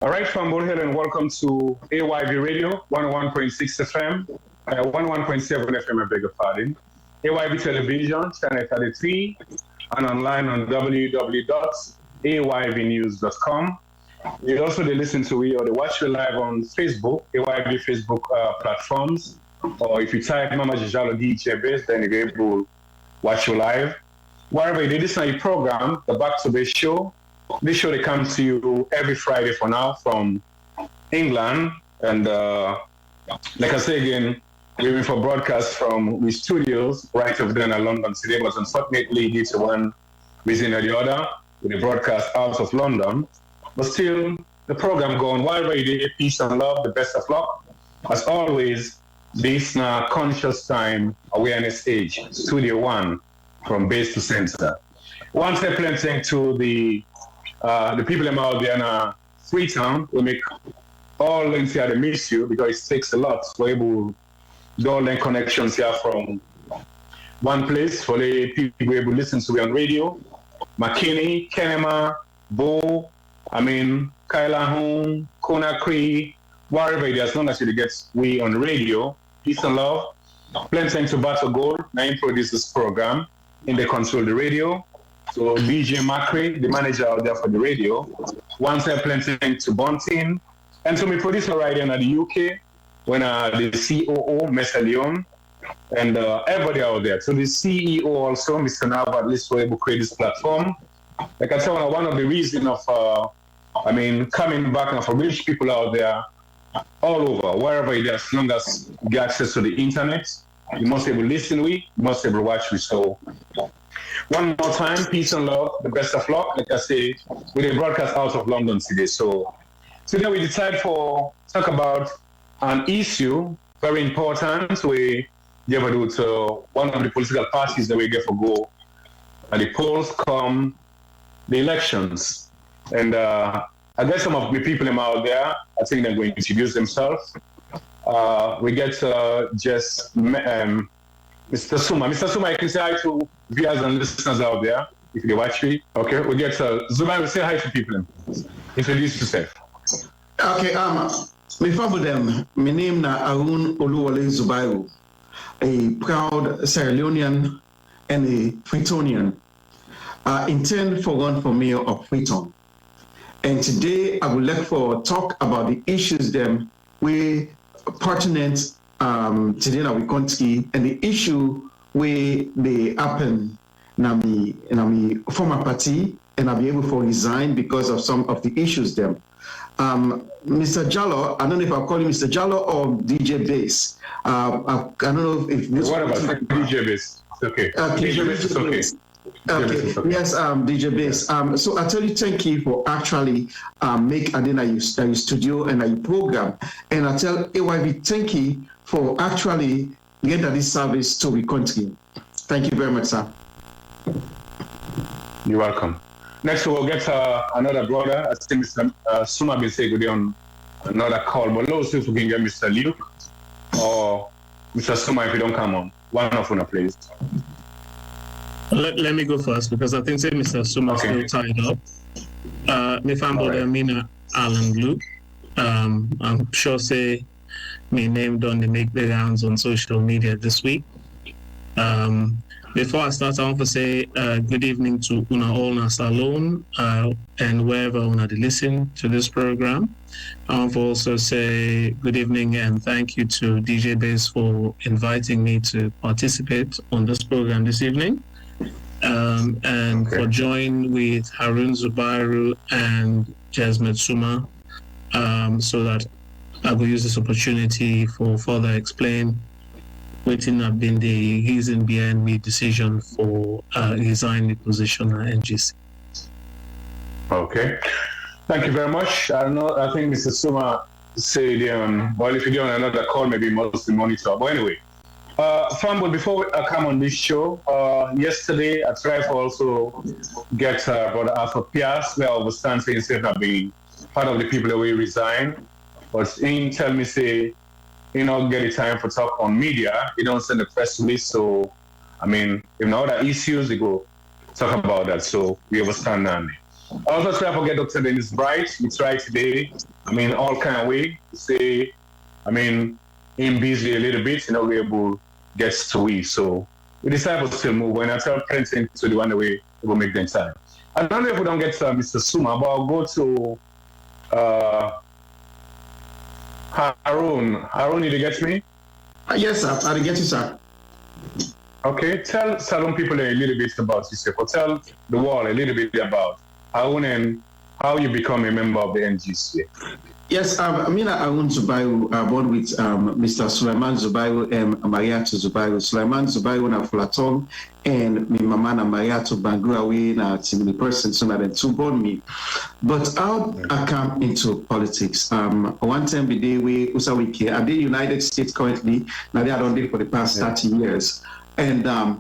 All right, from Bullhill, and welcome to AYV Radio, 101.6 FM, 101.7 FM, I beg your pardon. AYV Television, channel 33, and online on www.ayvnews.com. You also listen to we or they watch you live on Facebook, AYV Facebook platforms, or if you type Mama Jijalo DJ Base, then you're able to watch you live. Wherever you listen to your program, the Back to Base show. This show they come to you every Friday for now from England, and like I say again, we're in for broadcast from we studios right over there in London today, but unfortunately due to one reason or the other, with the broadcast out of London. But still, the program going wherever you do, peace and love, the best of luck. As always, this now conscious time awareness age, Studio One, from base to center. One step plenty to the people out there in Freetown will make all links here to miss you because it takes a lot for able to do all the connections here from one place for the people able to listen to me on radio. McKinney, Kenema, Bo, Kyla Home, Conakry, wherever it is, as long as you get we on radio, peace and love. Plenty to Battle Gold, now produce this program in the control the radio. So DJ Macri, the manager out there for the radio, once I plenty to Bunting, and to my producer right here in the UK, when the COO, Mr. Leone, and everybody out there. So the CEO also, Mr. Nav, at least we're able to create this platform. Like I said, one of the reasons of, coming back and for rich people out there, all over, wherever it is, as long as you get access to the internet, you must be able to listen with, you must be able to watch with. So one more time, peace and love, the best of luck. Like I say, with a broadcast out of London today. So today we decided for talk about an issue very important. We give it to one of the political parties that we get for go. And the polls come, the elections. And I guess some of the people out there, I think they're going to introduce themselves. We get Mr. Suma. Mr. Suma, you can say hi to viewers and listeners out there if they watch me. Okay, we get Zubairu. Say hi to people. Introduce yourself. Okay, me favor them. My name na Arun Oluwole Zubairu, a proud Sierra Leonean and a Freetonian. Intend for run for mayor of Freeton. And today I would like for talk about the issues them we pertinent today na we country and the issue where they happen na me former party and I'll be able to resign because of some of the issues them. Mr. Jallo, I don't know if I'll call you Mr. Jallo or DJ Bass. I don't know if this. What about DJ Bass? It's okay. DJ Bass is okay. Okay. Yes, DJ Bass. So I tell you, thank you for actually make Adena your studio and your program. And I tell AYV, thank you for actually get this service to the country. Thank you very much, sir. You're welcome. Next, we'll get another brother. I think Mr. Suma will say good day on another call. But let's see if we can get Mr. Luke or Mr. Suma if you don't come on. One of them, please. Let me go first because I think say Mr. Suma is still tied up. Me fambo right. Mina Alan Luke. I'm sure say my name don't make the rounds on social media this week. Before I start, I want to say good evening to Una all na salon and wherever Una to listen to this program. I want to also say good evening and thank you to DJ Bass for inviting me to participate on this program this evening. For joining with Harun Zubairu and Jasmine Suma so that I will use this opportunity for further explain what have been the reason behind my decision for resigning the position at NGC. Okay. Thank you very much. I think Mr. Suma said, well, if you're on another call, maybe mostly monitor. But anyway, Fumble, before I come on this show, yesterday I tried to also get Brother Alpha Pias, where I was saying instead of being part of the people that we resign. But he tell me, say, you know, get the time for talk on media. You don't send a press release. So, if no other issues, they go talk about that. So we understand that. Also, try to forget Dr. Dennis Bright. We try today. I mean, all kind of way to say, I mean, him busy a little bit, we're able to get to we. So we decided to still move. When I tell Princeton to the one way, it will make them time. I don't know if we don't get Mr. Suma, but I'll go to Harun. Harun, did you get me? Yes, sir. I get you, sir. Okay, tell Salon people a little bit about yourself, or tell the world a little bit about Harun and how you become a member of the NGC. Yes, Amina Harun Zubairu, born with Mr. Sulaiman Zubairu and Mariatu Zubairu. Sulaiman Zubairu na Fulaton and my mama na Mariatu Bangurawe na Timmy person, so that two born me. But how I come into politics, one time the day we Usawiki, I did United States currently, now they are done it for the past 30 years. And I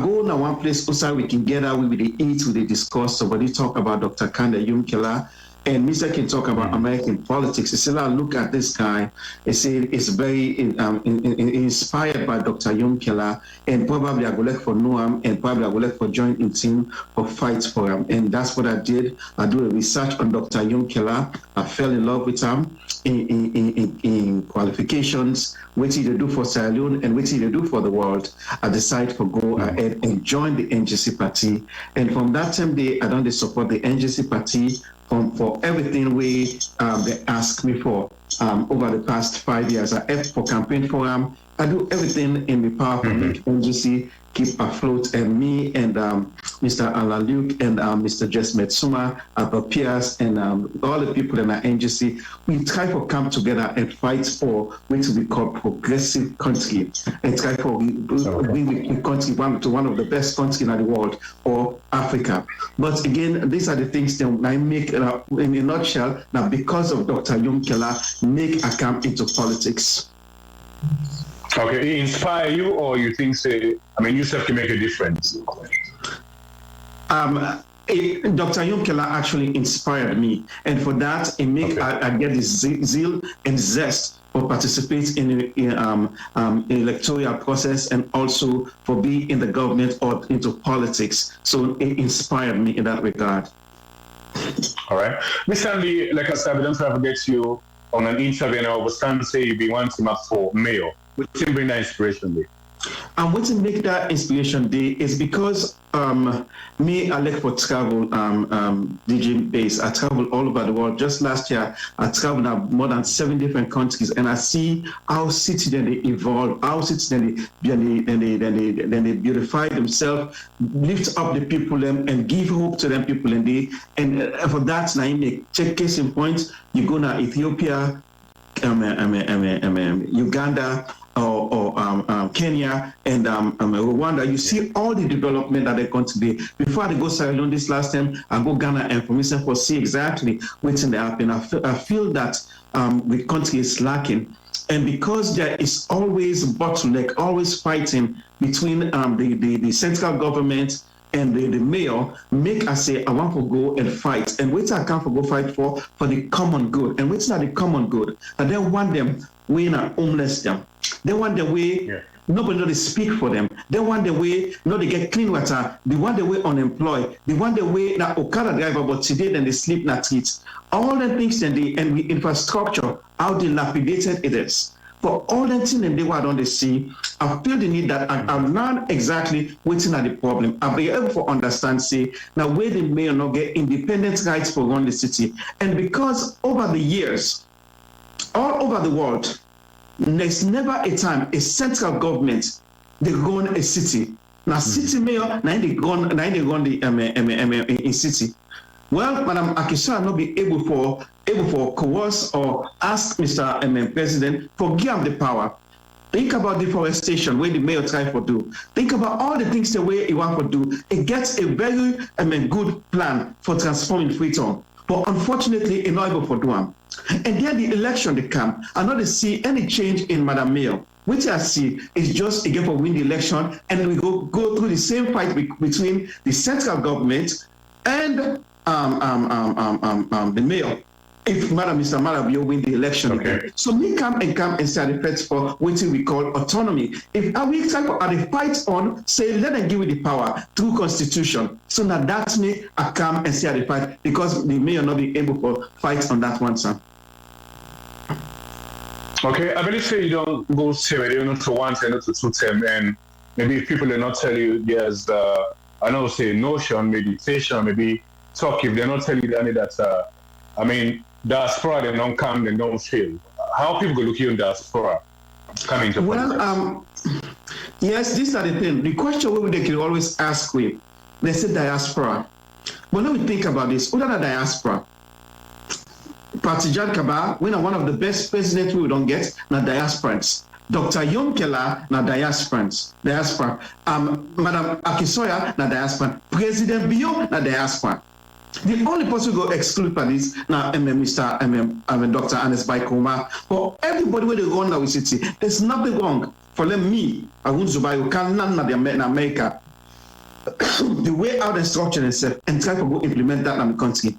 go now one place also we can get out, we eat, we discuss, somebody talk about Dr. Kanda Yumkela, and Mr. can talk about American politics. He said, look at this guy. He said, it's very inspired by Dr. Yumkela, and probably I go look for Noam, and probably I go look for join in team or fight for him. And that's what I did. I do a research on Dr. Yumkela. I fell in love with him in qualifications, what he do for Sierra Leone and what he do for the world. I decided to go ahead and join the NGC party. And from that time, I don't support the NGC party for everything they ask me for over the past 5 years. I have for campaign for them. I do everything in my power to make NGC keep afloat, and me and Mr. Alaluke and Mr. Jesmet Suma, our peers, and all the people in our NGC, we try to come together and fight for what we call progressive country, and try for bring the country to one of the best countries in the world, or Africa. But again, these are the things that I make in a nutshell. Now, because of Dr. Yumkela, make a come into politics. Okay, he inspire you, or you think, yourself can make a difference? Dr. Yumkela actually inspired me, and for that, I get this zeal and zest for participating in the electoral process, and also for being in the government or into politics. So it inspired me in that regard. All right, Mr. Andy, like I said, we don't have to get you on an interview, and I was trying to say you be one team up for mayor. What can bring that inspiration day? And what to make that inspiration day is because me, I like for travel, DJ base. I travel all over the world. Just last year, I traveled now more than 7 different countries, and I see how cities then they evolve, how cities then they beautify themselves, lift up the people and give hope to them people, and for that now you make check case in point. You go now Ethiopia, Uganda, or Kenya and Rwanda, you see all the development that they're going to be. Before I go Sierra Leone this last time, I go Ghana and for myself to see exactly what's in the happen. I feel that the country is lacking. And because there is always bottleneck, always fighting between the central government and the mayor, make us say, I want to go and fight. And wait, I come for go fight for the common good. And what's not the common good? And they want them we are homeless them. They want the way nobody know they speak for them. They want the way they get clean water. They want the way unemployed. They want the way that Okada driver, but today then they sleep in the streets. All the things and the infrastructure, how dilapidated it is. For all the things and they were on the see, I feel the need that I learn exactly what's not the problem. I'll be able to understand, say, now where they may or not get independent rights for run the city. And because over the years, all over the world, there's never a time a central government they run a city. Now city mayor, now they run the city. Well, Madam Akisha not be able for coerce or ask Mr. President for give the power. Think about deforestation, where the mayor try to do. Think about all the things the way he want to do. It gets a very good plan for transforming Freetown. But unfortunately, it's not able to do them. And then the election they come, I not see any change in Madam Mayor. Which I see is just again for win the election, and then we go through the same fight between the central government and the mayor. if Mr. Marabio win the election again. So me come and say the fight for what we call autonomy. If we type at the fight on, say let them give it the power through constitution. So now that's me I come and say the fight because they may not be able to fight on that one, sir. Okay, I believe say you don't go say you not to one term, not to two term, and maybe if people are not tell you there's I know say notion, meditation, maybe talk if they're not telling you that I mean diaspora they don't come, they don't fail. How people go look you in diaspora coming to yes, these are the things. The question they can always ask with, they say diaspora. But let me think about this. What are the diaspora? Partijan Kaba, when one of the best presidents we don't get, na diasporans. Dr. Yonkela, na diasporans. Diaspora. Madam Akisoya, na diaspora. President Bio, na diaspora. The only person who go exclude for this now, Dr. Anes Baikoma. For everybody where they go now, we city, there's nothing wrong. For them, me, Arun Zubayo, can none of them in America. The way out and structure themselves and try to go implement that in the country.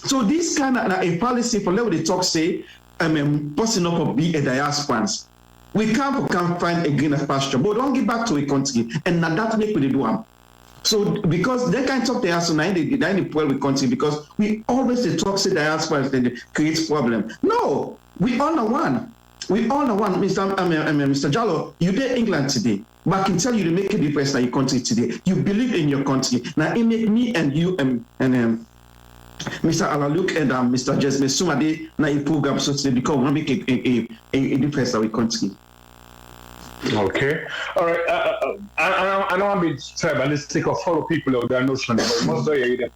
So this kind of a policy for level they talk say, person up to be a diasporans. We can't find a greener pasture, but don't get back to a country, and now that make we do them. So because they can't talk to us, so now they pull with country because we always they talk say diasporans they create problem. No, we all know one. We all know one, Mr. Jallo. You did England today, but I can tell you to make a difference in your country today. You believe in your country. Now it make me and you and Mr. Alaluk and Mr. Jesme Sumade na a program so they become one make a difference in our country. Okay, all right. I know I'm a bit tribalistic or follow people of that notion, but most of the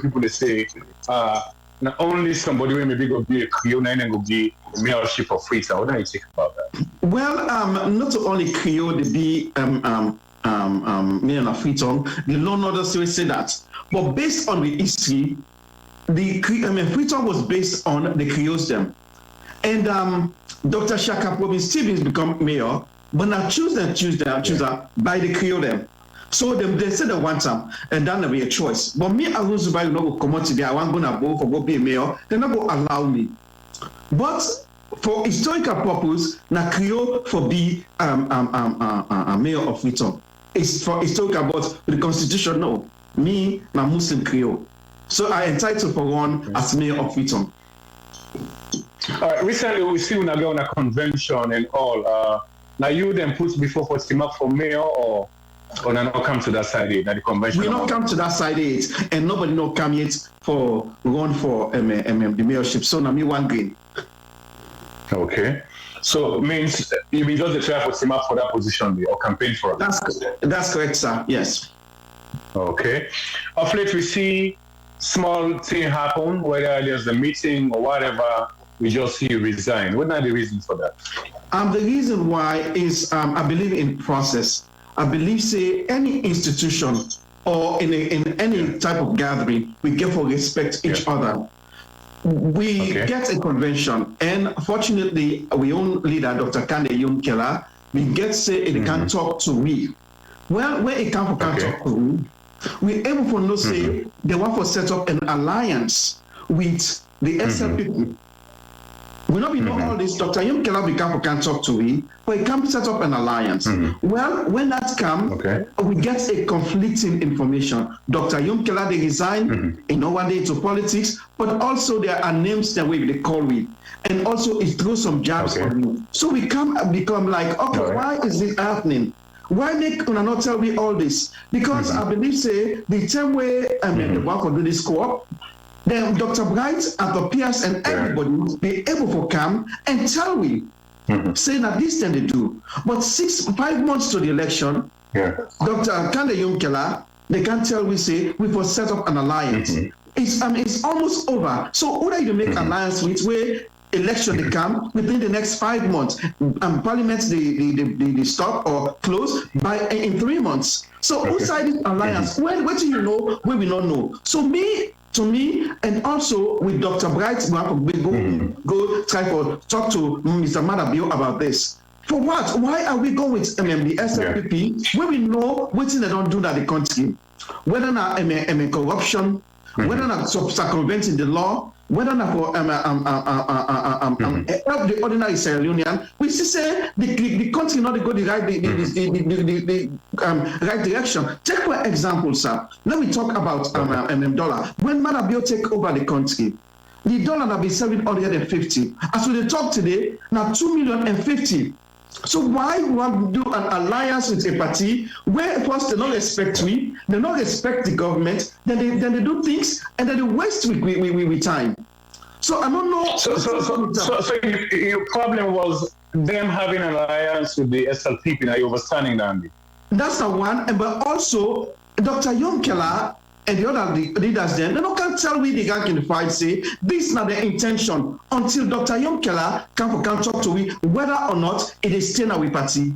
people they say not only somebody will maybe go be a Creole and go be mayorship of Freetown. What do you think about that? Well, not only Creole to be mayor of Freetown, the law not also say that, but based on the history. Freetown was based on the Creoles them. And Dr. Shaka Probin Stevens become mayor, but now choose by the Creole them. So they said they want some, and then there will be a choice. But me, I was about to go come out today, I want to go for go be a mayor, they're not going to allow me. But for historical purpose, na Creole for be a mayor of Freetown. It's for historical, but the constitution, no. Me, na Muslim Creole. So I entitled for one as mayor of Freetown. Recently, we see when I go on a convention and all. Now you then put before for team up for mayor or not come to that side yet, the convention? We not come to that side yet, and nobody not come yet for run for the mayorship. So now me one green. Okay. So it means you be just try for team up for that position or campaign for it? That's correct, sir. Yes. Okay. Of late we see small thing happen, whether there's a meeting or whatever, we just see you resign. What are the reasons for that? The reason why is I believe in process. I believe say any institution or in any type of gathering, we get for respect each other. We get a convention, and fortunately, our own leader, Dr. Kande Yonkela, we get say it can talk to me. Well, when it can talk to me, we're able to know say they want to set up an alliance with the SLP. We not be know all this. Dr. Yonkela can talk to me, but he can set up an alliance. Well, when that comes, we get a conflicting information. Dr. Yonkela they resign in one day to politics, but also there are names that we they call with, and also it throws some jabs on me. So we become like, okay, why is this happening? Why make una not tell me all this? Because I believe say the same way the work will do this co-op, then Dr. Bright and the peers and everybody will be able to come and tell me, saying that this thing they do. But 5 months to the election, Dr. Kande Yonkela, they can tell we say we will set up an alliance. It's almost over. So who are you to make alliance with where election they come within the next 5 months, parliament they stop or close in 3 months. So who side this alliance? What do you know where we don't know? So to me, and also with Dr. Bright, we go try to talk to Mr. Marabio about this. For what? Why are we going with the SLPP when we know what they don't do that the country? Whether not corruption, whether not circumventing the law, whether not for help the ordinary Sierra Leonean, we see say the country not go the right direction. Take for example, sir. Let me talk about dollar. When Madabio take over the country, the dollar have been 750. As we talk today, now 2,050,000. So why want to do an alliance with a party where first they don't respect me, they don't respect the government, then they do things and then they waste with time. So I don't know. So your problem was them having an alliance with the SLPP. Now you're overstanding that. That's the one, but also Dr. Yonkela and the other leaders then, they can't tell me the gang in the fight say this is not the intention until Dr. Yonkela can talk to me whether or not it is still our party.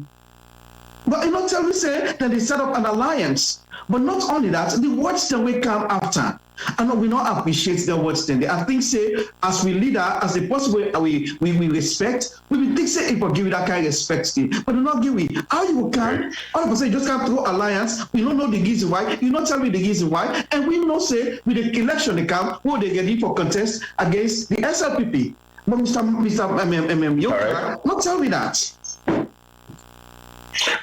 But tell me say that they set up an alliance. But not only that, the words that we come after. And we not appreciate the words then. I think say as we leader, as the possible we respect, we will think say if we give you that kind of respect thing. But do not give we. How you can all of a sudden you just can't throw alliance, we don't know the reason why, you not tell me the reason why, and we know say with the election they come, who they get in for contest against the SLPP. But Mr. Yoka, not tell me that.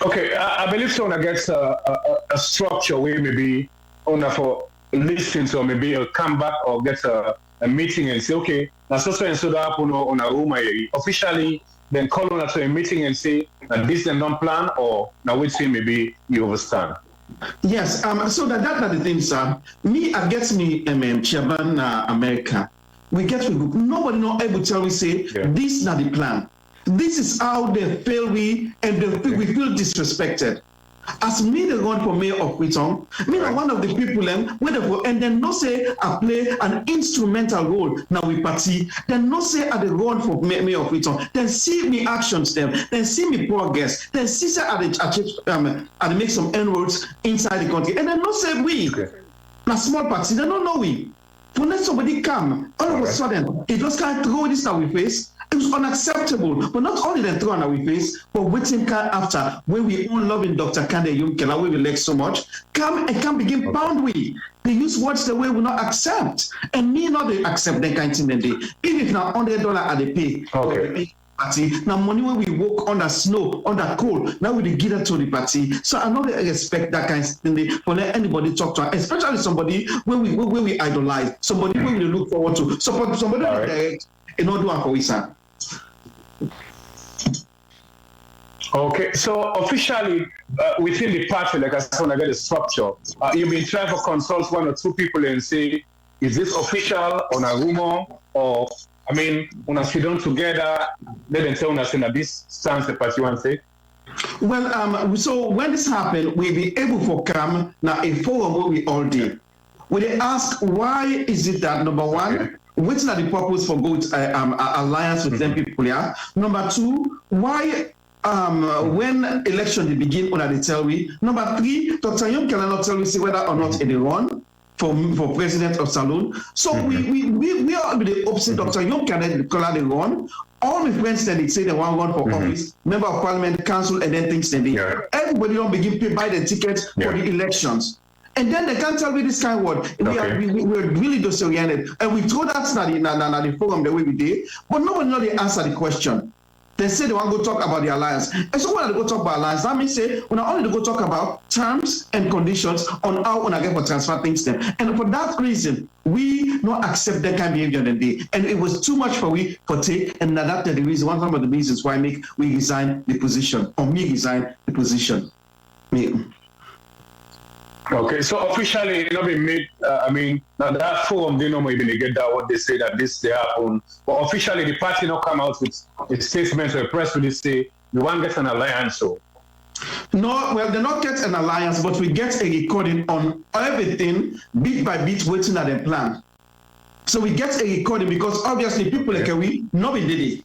Okay, I believe so. I guess a structure where maybe owner for listen to maybe a comeback or get a meeting and say, okay, now so and so that happen on a room officially, then call on to a meeting and say that this is non plan or now we say maybe you overstand. Yes, so that's the thing, sir. Me, I get me, Chairman America. We get nobody not able to tell me say this is not the plan. This is how they fail we and we feel disrespected. As me the run for mayor of Freetown, me are one of the people and then no say I play an instrumental role now we party, then no say I the run for mayor of Freetown, then see me actions them, then see me progress, then see say I make some inroads inside the country, and then no say we na small party, they don't know we. For let somebody come, all of a sudden, it just can't throw this that we face. It was unacceptable. But not only the throw that we face, but waiting after when we all loving Dr. Kande Yonkela, we like so much, come and can begin pound we. They use words the way we not accept. And me not they accept that kind of thing. Even if now $100 at the pay. Okay. Party. Now money when we walk under snow, under cold, now we give it to the party. So I know they expect that kind of thing for let anybody talk to, especially somebody when we idolize, somebody when we look forward to, support somebody direct in order to for sir. Okay, so officially within the party, like I said, when I get the structure, you've been trying to consult one or two people and say, is this official on a rumor or? I mean, when I sit down together, let them tell us that this stands the party one say. Well, so when this happened, we be able to come now a forum where we all did. We ask why is it that number one, which are the purpose for good alliance with them people here? Number two, why when election they begin, when they tell we? Number three, Dr. Young cannot tell we see whether or not they run for president of Salon. So we are with the opposite. Dr. Young cannot call they run. All my friends that they say they want run for office, member of parliament, council, and then things they do. Everybody don't begin to buy the tickets for the elections. And then they can't tell me this kind of word. We're really disoriented. And we told that in the forum the way we did, but nobody know the answer the question. They say they want to go talk about the alliance. And so when they go talk about alliance, that means say when I only go talk about terms and conditions on how when I get for transfer things then. And for that reason, we not accept that kind of behavior the day. And it was too much for we for take, and that's the reason, one of the reasons why we resign the position, or me resign the position. Me. Okay, so officially, it not been made. I mean, now that forum, they know even they get that what they say that this they happen. But officially, the party not come out with a statement or a press release say we want to get an alliance. So no, well, they not get an alliance, but we get a recording on everything bit by bit, waiting at the plan. So we get a recording because obviously people like we nobody did it.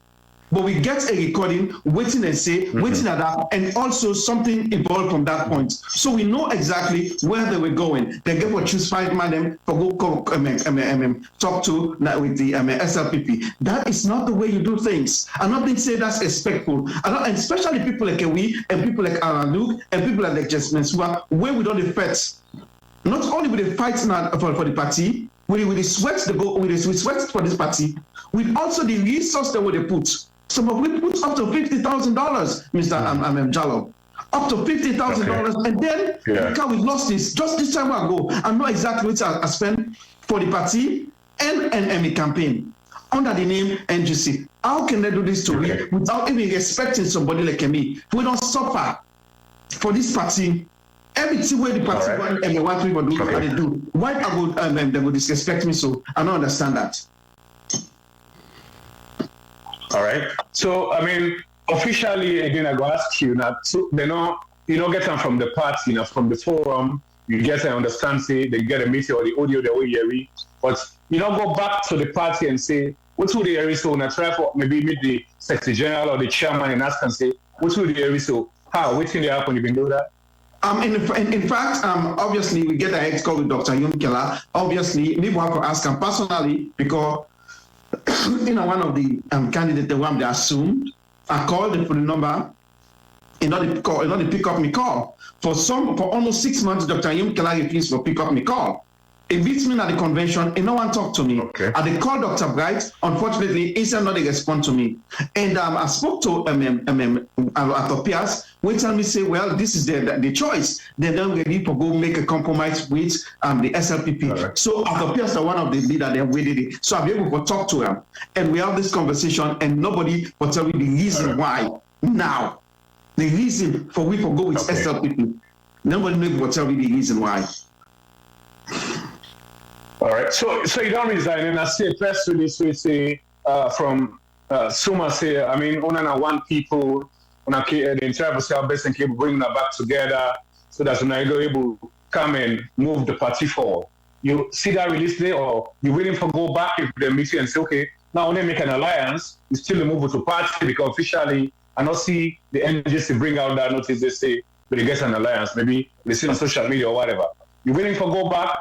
But we get a recording, waiting and say, waiting at that, and also something evolved from that point. So we know exactly where they were going. They get what choose 5 man for go talk to with the SLPP. That is not the way you do things. I'm not being say that's respectful. And especially people like we and people like Luke and people like Jasmine where we don't fight. Not only with the fight for the party, with the sweat they go, with the sweat for this party, with also the resource that they put. Some of we put up to $50,000, Mr. Jallo. Up to $50,000, and then because we lost this just this time ago. I know exactly what I spent for the party and a campaign under the name NGC. How can they do this to me without even expecting somebody like me? We don't suffer for this party. Everything where the party want and what people do, what they do. Why I would they would disrespect me? So I don't understand that. All right. So I mean, officially, again, I go ask you now. So they know you don't get them from the party, from the forum. You get to understand, say they get a meeting or the audio the way you read, but you don't go back to the party and say, what would the area so? And I try for maybe meet the secretary general or the chairman and ask and say, what would the area so? How? What thing they happen? You can do that. In fact, obviously we get a head call with Dr. Yumkela. Obviously, we want to ask him personally because one of the candidates, the one they assumed, I called for the number. In order to pick up my call. For almost 6 months, Dr. Yumkela refused to pick up my call. It beats me at the convention, and no one talked to me. Okay. They called Dr. Bright. Unfortunately, he said not to respond to me. And I spoke to Atopias, who tell me, say, well, this is the choice. They're not ready to go make a compromise with the SLPP. Right. So Atopias are one of the leaders that waited it. So I'll be able to talk to him. And we have this conversation, and nobody will tell me the reason why now. The reason for we to go with SLPP. Nobody will tell me the reason why. All right. So you don't resign, and I see a press release we say from Suma say, I mean, only one people, the entire South Basin keep bringing them back together so that when I go able to come and move the party forward. You see that release there, or you willing to go back if the meeting and say, okay, now only make an alliance, you still move to party because officially I don't see the NGC bring out that notice they say, but they get an alliance, maybe they see on social media or whatever. You willing to go back?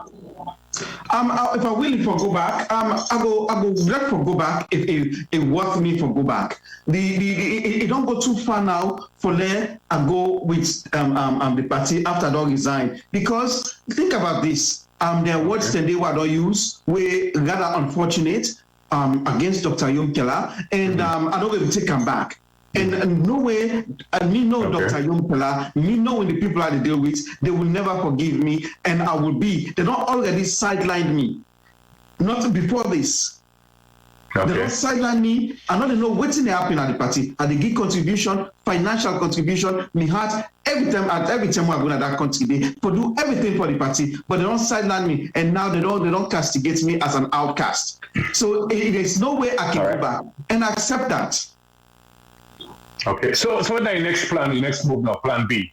If I'm willing to go back, I go like to go back if it worth me to go back. It don't go too far now for let I go with the party after I don't resign. Because think about this, there are words that they don't use were rather unfortunate against Dr. Yumkela, and I don't even take them back. And no way, and me know Dr. Yumkela, me knowing the people I deal with, they will never forgive me, and I will be. They don't already sideline me. Not before this. They don't sideline me. I don't know what's happening at the party. At the give contribution, financial contribution, me heart, every time I'm going to that country, they do everything for the party, but they don't sideline me, and now they don't castigate me as an outcast. So there's no way I can go back, and I accept that. Okay, so what's the next plan, the next move now, plan B?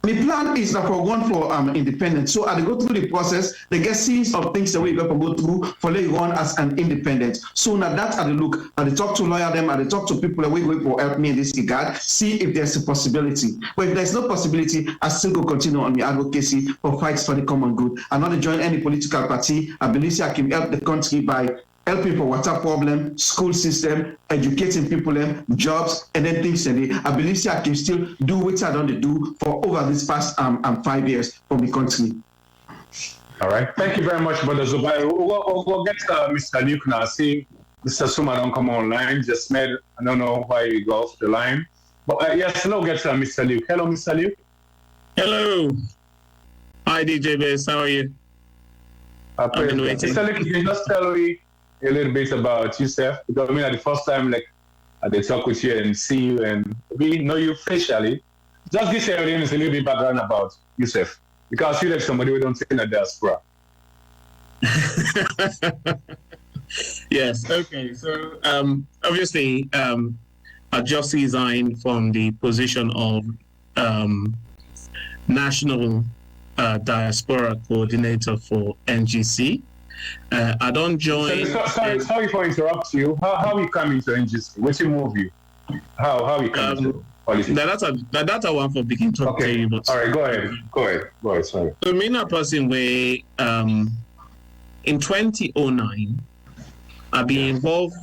My plan is that for one for independent. So I go through the process, they get series of things that we got to go through for later on as an independent. So now that I look, I talk to lawyer them, I talk to people that we will help me in this regard, see if there's a possibility. But if there's no possibility, I still go continue on my advocacy for fights for the common good. I'm not to join any political party. I believe I can help the country by helping for water problem, school system, educating people, jobs, and then things. And I believe I can still do what I don't do for over this past 5 years for the country. All right. Thank you very much, Brother Zubai. We'll get Mr. Luke now. See, Mr. Suma don't come online. Just made, I don't know why you go off the line. But yes, hello, get Mr. Luke. Hello, Mr. Luke. Hello. Hi, DJ Bass. How are you? I've been waiting. Mr. Luke, you can just tell me a little bit about yourself, because I mean, at the first time, like, I talk with you and see you and we know you facially. Just give your audience a little bit background about yourself, because I feel like somebody we don't say in the diaspora. Yes. Okay. So obviously, I just resigned from the position of national diaspora coordinator for NGC. I don't join. Sorry for interrupt you. How you come into NGC? What's your move you? How you come into politics? That's a one for begin to tell you. But all right, go ahead. Sorry. So me a person where in 2009 I've been involved.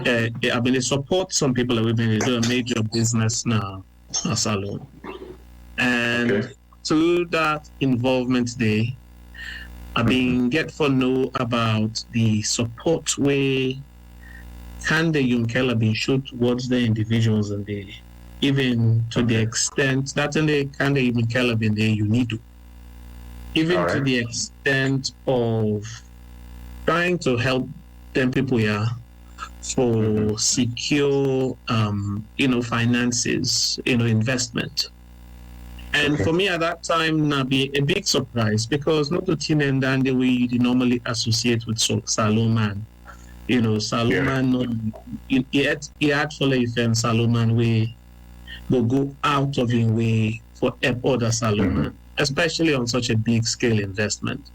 I've been to support some people that we've been doing a major business now, a salon, and through that involvement there, I've been get for know about the support way can the Yunkela be shown towards the individuals and the even to the extent that in the can the Yunkela be the UNIDO, even to the extent of trying to help them people here for secure finances, investment. And for me at that time, that be a big surprise because not the teen and then the way you normally associate with Salomon. Salomon, he had for life and Salomon way will go out of his way for other Salomon, especially on such a big scale investment.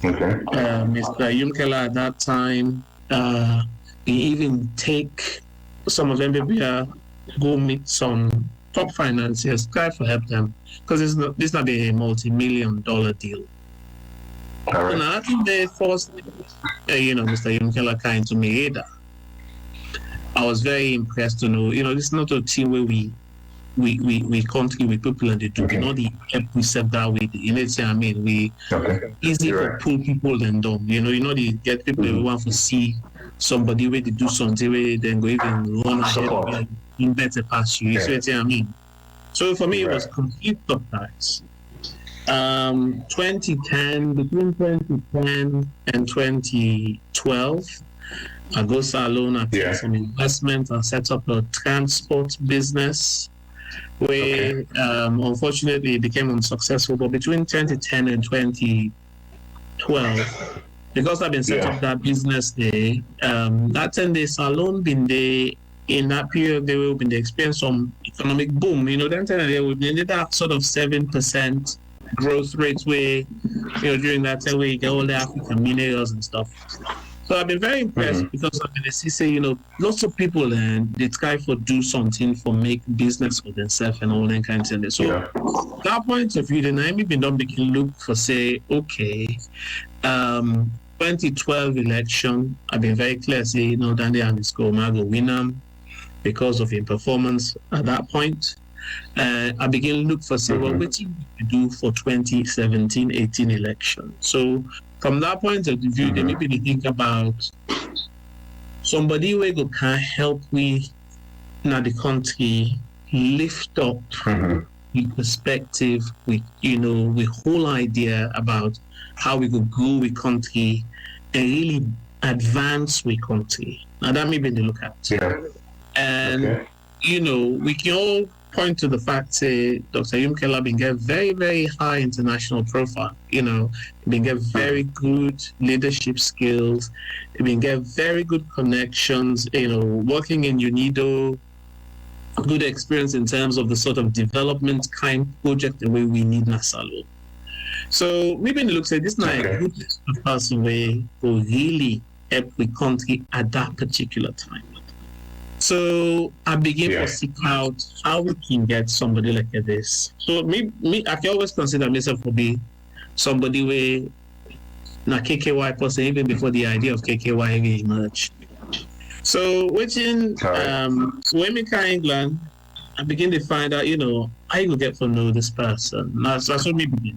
Mr. Yumkela at that time, he even take some of them maybe go meet some top financiers, try to help them because this not a multi-million-dollar deal. And I think they forced, Mr. Yumkela kind to me either. I was very impressed to know, this is not a team where we country with people and they do not the help we set that way. We easy to pull people and down. They get people who want to see somebody where they do something where then go even run ahead of you better pass you. See what I mean? So for me it was complete surprise. 2010, between 2010 and 2012, I go salon, I take some investment, I set up a transport business where unfortunately it became unsuccessful. But between 2010 and 2012, because I've been set up that business there, that 10-day salon been there. In that period, they will be experience some economic boom. Then they will be that sort of 7% growth rates where, during that time where you get all the African minerals and stuff. So I've been very impressed because I've been say, lots of people they try to do something for make business for themselves and all that kinds of thing. So that point of view, then I been done begin look for say, 2012 election, I've been very clear say, Dande and his go win them because of his performance at that point. I began to look for say, what we do for 2017-18 election. So from that point of view, they maybe they think about somebody who can help we now the country lift up the perspective with with whole idea about how we could grow the country and really advance the country. Now that maybe they look at. And we can all point to the fact say Dr. Yumkela been get very, very high international profile. Been get very good leadership skills, been get very good connections, working in UNIDO, good experience in terms of the sort of development kind project the way we need Nasalo. So maybe it looks like this is not a good person way who really help the country at that particular time. So I begin to seek out how we can get somebody like this. So me, I can always consider myself to be somebody where na KKY person even before the idea of KKY emerged. So when we come England, I begin to find out, how you get to know this person. That's what me begin.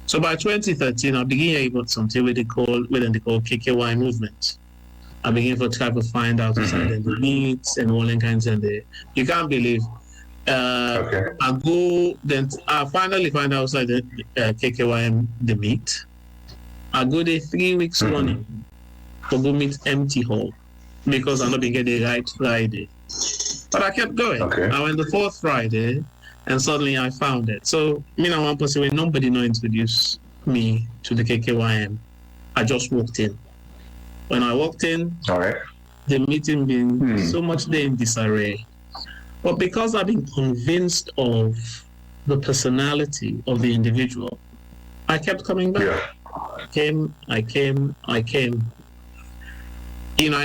So by 2013, I begin hearing about something where they call KKY movement. I begin to try to find out inside the needs and all that kinds of things. You can't believe. I go, then I finally find out outside the KKYM the meet. I go there 3 weeks running to go meet Empty Hall because I'm not being get the right Friday. But I kept going. I went the 4th Friday and suddenly I found it. So me and one person when nobody no introduced me to the KKYM. I just walked in. When I walked in, the meeting been so much there in disarray. But because I've been convinced of the personality of the individual, I kept coming back. I came. I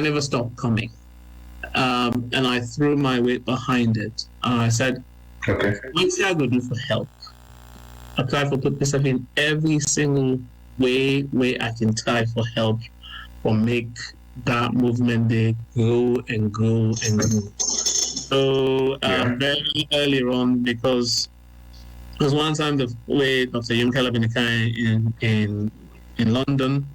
never stopped coming. And I threw my weight behind it. I said, what's I going to do for help? I try to put myself in every single way I can try for help or make that movement they grow and grow and grow. So very early on, because there was one time the way Dr. Yumkela been in in London,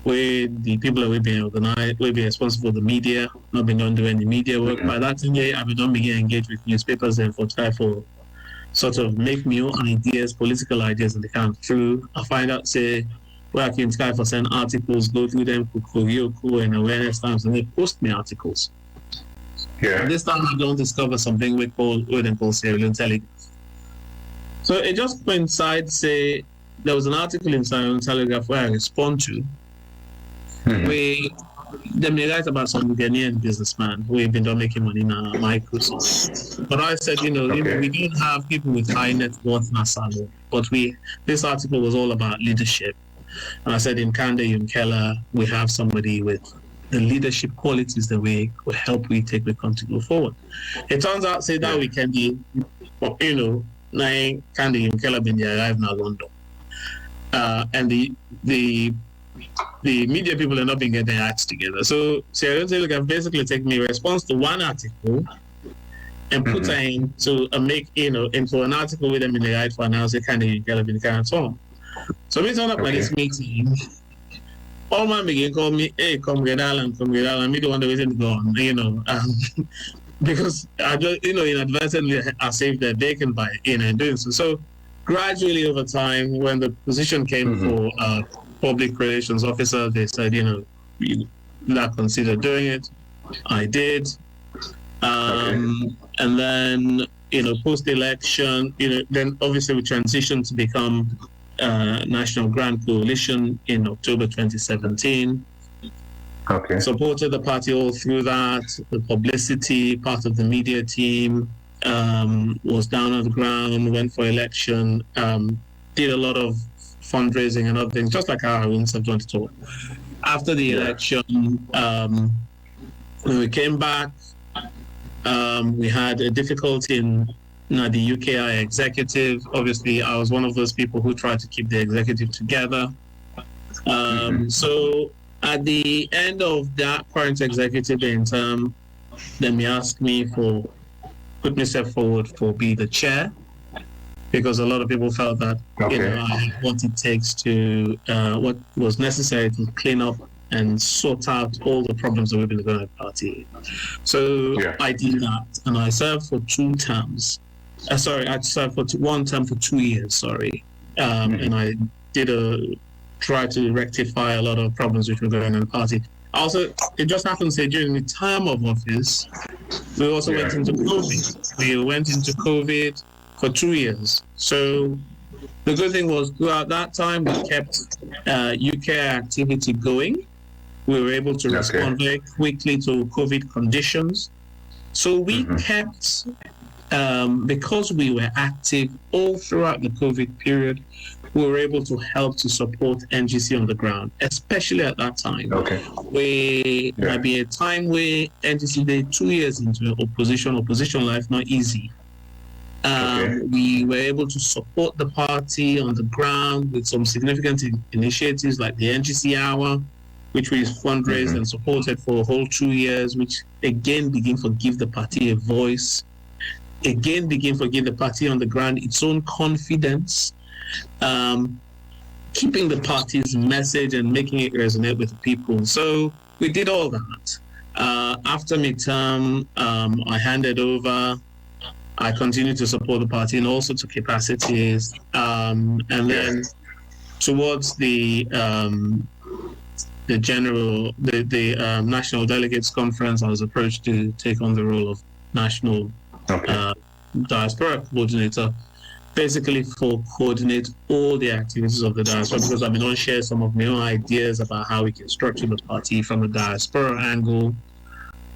where the people that we've been organized, we've been responsible for the media, not been done do any media work. By that time, I've been done begin engage with newspapers and for try for sort of make me own ideas, political ideas, and they come through. I find out, say, where I can try for send articles, go through them, Kokoyoku and Awareness Times, and they post me articles. Yeah. And this time I don't discover something we call Sierra Leone Telegraph. So it just coincides, say, there was an article in Sierra Leone Telegraph where I respond to, where they write about some Ghanaian businessman who have been done making money in Microsoft. But I said, we don't have people with high net worth in our salon, but this article was all about leadership. And I said, in Kande Yunkela, we have somebody with the leadership qualities that will help we take the country to go forward. It turns out, say that weekend, Kande Yunkela been arrived in London. And the media people are not being getting their acts together. So Sierra Leone can basically take me response to one article and put her into make into an article with them in the right for now, say kind of and so on. So we turn up at this meeting. All man begin call me, hey, come get Alan, me the one that waiting to go on, because I just inadvertently I saved that they can buy and doing so. So gradually over time, when the position came for public relations officer, they said, you not consider doing it. I did. And then, post-election, then obviously we transitioned to become National Grand Coalition in October 2017. Okay. Supported the party all through that. The publicity, part of the media team, was down on the ground, went for election, did a lot of fundraising and other things, just like our wins have done to talk. After the election, when we came back, we had a difficulty in the UKI executive. Obviously, I was one of those people who tried to keep the executive together. So at the end of that current executive in term, then they asked me put myself forward for be the chair, because a lot of people felt that I had what it takes to what was necessary to clean up and sort out all the problems that we've been going at the party. So I did that, and I served for 2 terms. I served for 1 term for 2 years. And I did try to rectify a lot of problems which were going on in the party. Also, it just happens that during the time of office, we also went into COVID. We went into COVID for 2 years. So the good thing was throughout that time, we kept UK activity going. We were able to respond very quickly to COVID conditions. So we kept, because we were active all throughout the COVID period, we were able to help to support NGC on the ground, especially at that time. Where there'd be a time where NGC did 2 years into opposition life, not easy. We were able to support the party on the ground with some significant initiatives like the NGC Hour, which we fundraised and supported for a whole 2 years, which again begin to give the party a voice, begin to give the party on the ground its own confidence, keeping the party's message and making it resonate with the people. So we did all that. After midterm, I handed over. I continued to support the party in all sorts of capacities. And then towards the National Delegates Conference, I was approached to take on the role of National Diaspora Coordinator, basically for coordinate all the activities of the diaspora, because I've been on share some of my own ideas about how we can structure the party from a diaspora angle,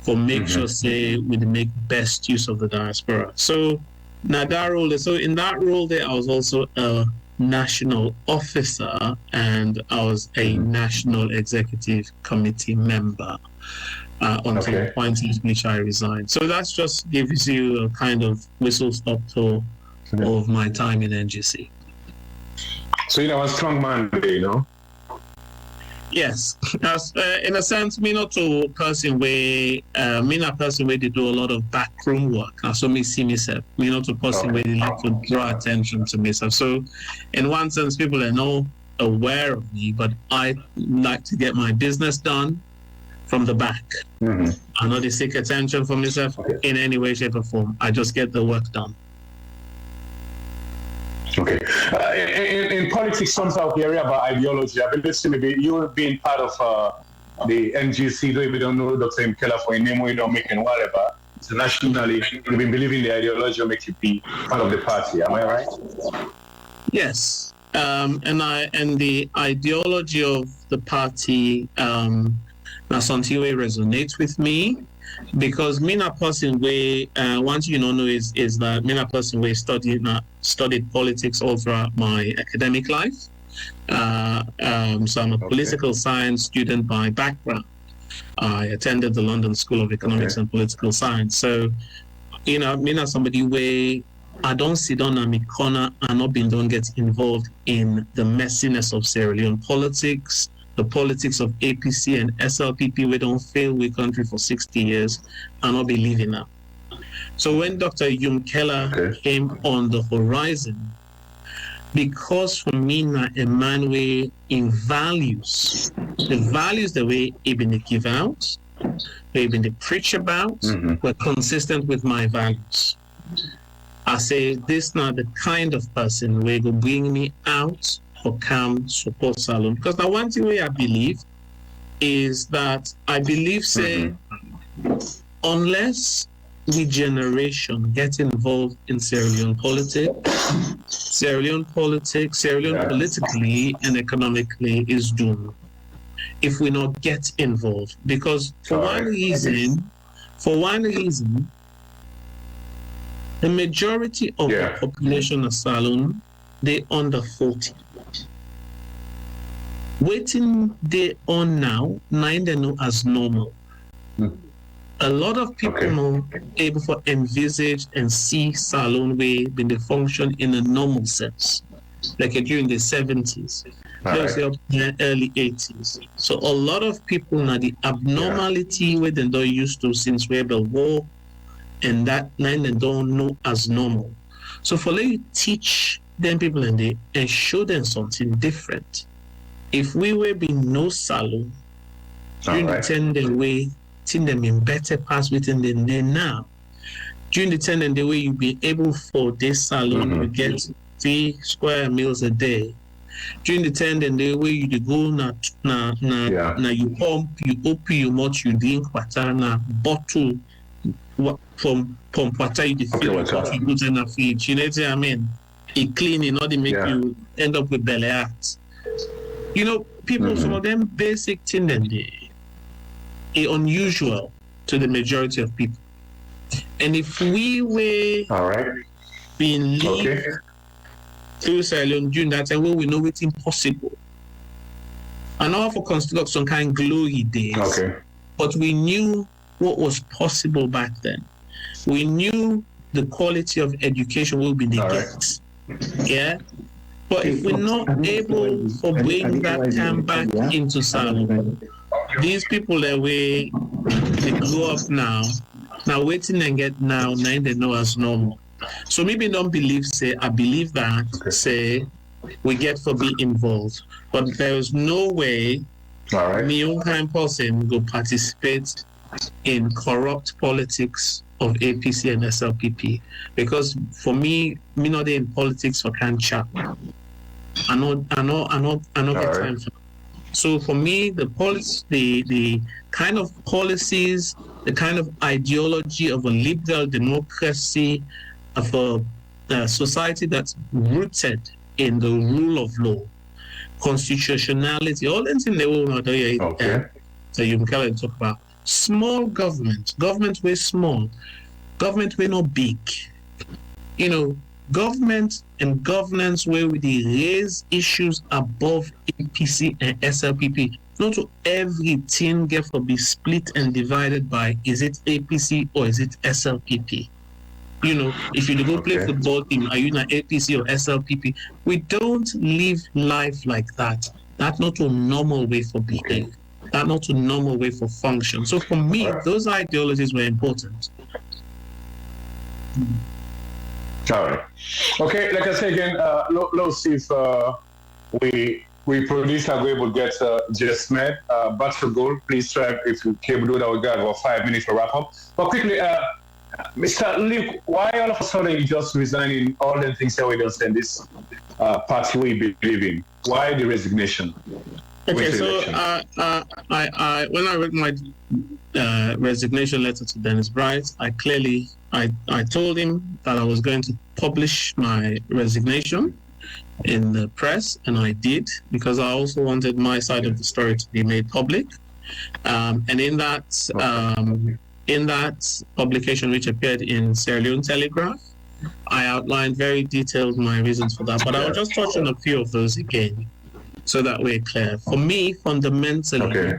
for make sure say we make best use of the diaspora. So now that role, so in that role there, I was also a national officer and I was a national executive committee member until the point in which I resigned. So that's just gives you a kind of whistle-stop tour of my time in NGC. So a strong man there, Yes, in a sense, me not a person where they do a lot of backroom work. So me see myself. Me not a person where they like to draw attention to myself. So in one sense, people know aware of me, but I like to get my business done from the back. I not seek attention from myself in any way, shape, or form. I just get the work done. Okay. In politics, some talk area about ideology. I've been listening to you being part of the NGC, though we don't know Dr. Mkela for a name, we don't make and whatever. Internationally, you've been believing the ideology will make you be part of the party. Am I right? Yes. And the ideology of the party now something way resonates with me, because me na person way once you know is that me na person way studied politics all throughout my academic life. So I'm a political science student by background. I attended the London School of Economics and Political Science. So, me na somebody way I don't sit down in my corner and don't get involved in the messiness of Sierra Leone politics, the politics of APC and SLPP. We don't fail we country for 60 years and not be living now. So when Dr. Yumkela came on the horizon, because for me na a man way in values, the values the way he been give out, they been preach about, were consistent with my values. I say this not the kind of person where go bring me out or come support Salone. Because the one thing way I believe is that I believe say unless we generation get involved in Sierra Leone politics, Sierra Leone politically and economically is doomed if we not get involved. Because for one reason, the majority of the population of Salone, they under 40. Waiting they on now, 9 they know as normal. A lot of people know able to envisage and see Salone way when they function in a normal sense, like during the 70s, up in the early 80s. So a lot of people now the abnormality where they don't used to since we have the war, and that nine they don't know as normal. So for let you teach them people and show them something different. If we were being no Salone during the 10-day way, think them in better pass within the day now. During the 10 day way, you'll be able for this Salone to get 3 square meals a day. During the 10 day way, you go na you pump, you open your mouth, you drink water na bottle from water you fill what you put in a fridge. You know what I mean? It clean, it not make you end up with belly acts. People, some of them basic things then they unusual to the majority of people. And if we were being lived through Sierra Leone during that time, we know it's impossible. And now for construct some kind of glory days, but we knew what was possible back then. We knew the quality of education will be negated. But if we're not able to bring that time back into Salone, these people that they grow up now waiting and get now they know as normal. So maybe don't believe I believe that we get to be involved, but there is no way me own kind person go participate in corrupt politics of APC and SLPP, because for me not in politics for can chat. I know get time for. So for me, the kind of policies, the kind of ideology of a liberal democracy, of a society that's rooted in the rule of law, constitutionality, all the things they will not do. So you can talk about small government way small, government way not big. Government and governance where we raise issues above APC and SLPP. Not to everything get to be split and divided by is it APC or is it SLPP. If you go play football team, are you in APC or SLPP? We don't live life like that. That's not a normal way for behave. That's not a normal way for function. So for me, those ideologies were important. All right. Okay, like I say again, let's see if we we produce are able to get just met. Battle Gold, please try if you can do that. We got about 5 minutes to wrap up. But quickly, Mr. Luke, why all of a sudden you just resigning all the things that we don't send this party we believe in? Why the resignation? Okay, so when I read my resignation letter to Dennis Bright, I told him that I was going to publish my resignation in the press, and I did, because I also wanted my side of the story to be made public. And in that publication, which appeared in Sierra Leone Telegraph, I outlined very detailed my reasons for that. But I'll just touch on a few of those again, so that we're clear. For me, fundamentally,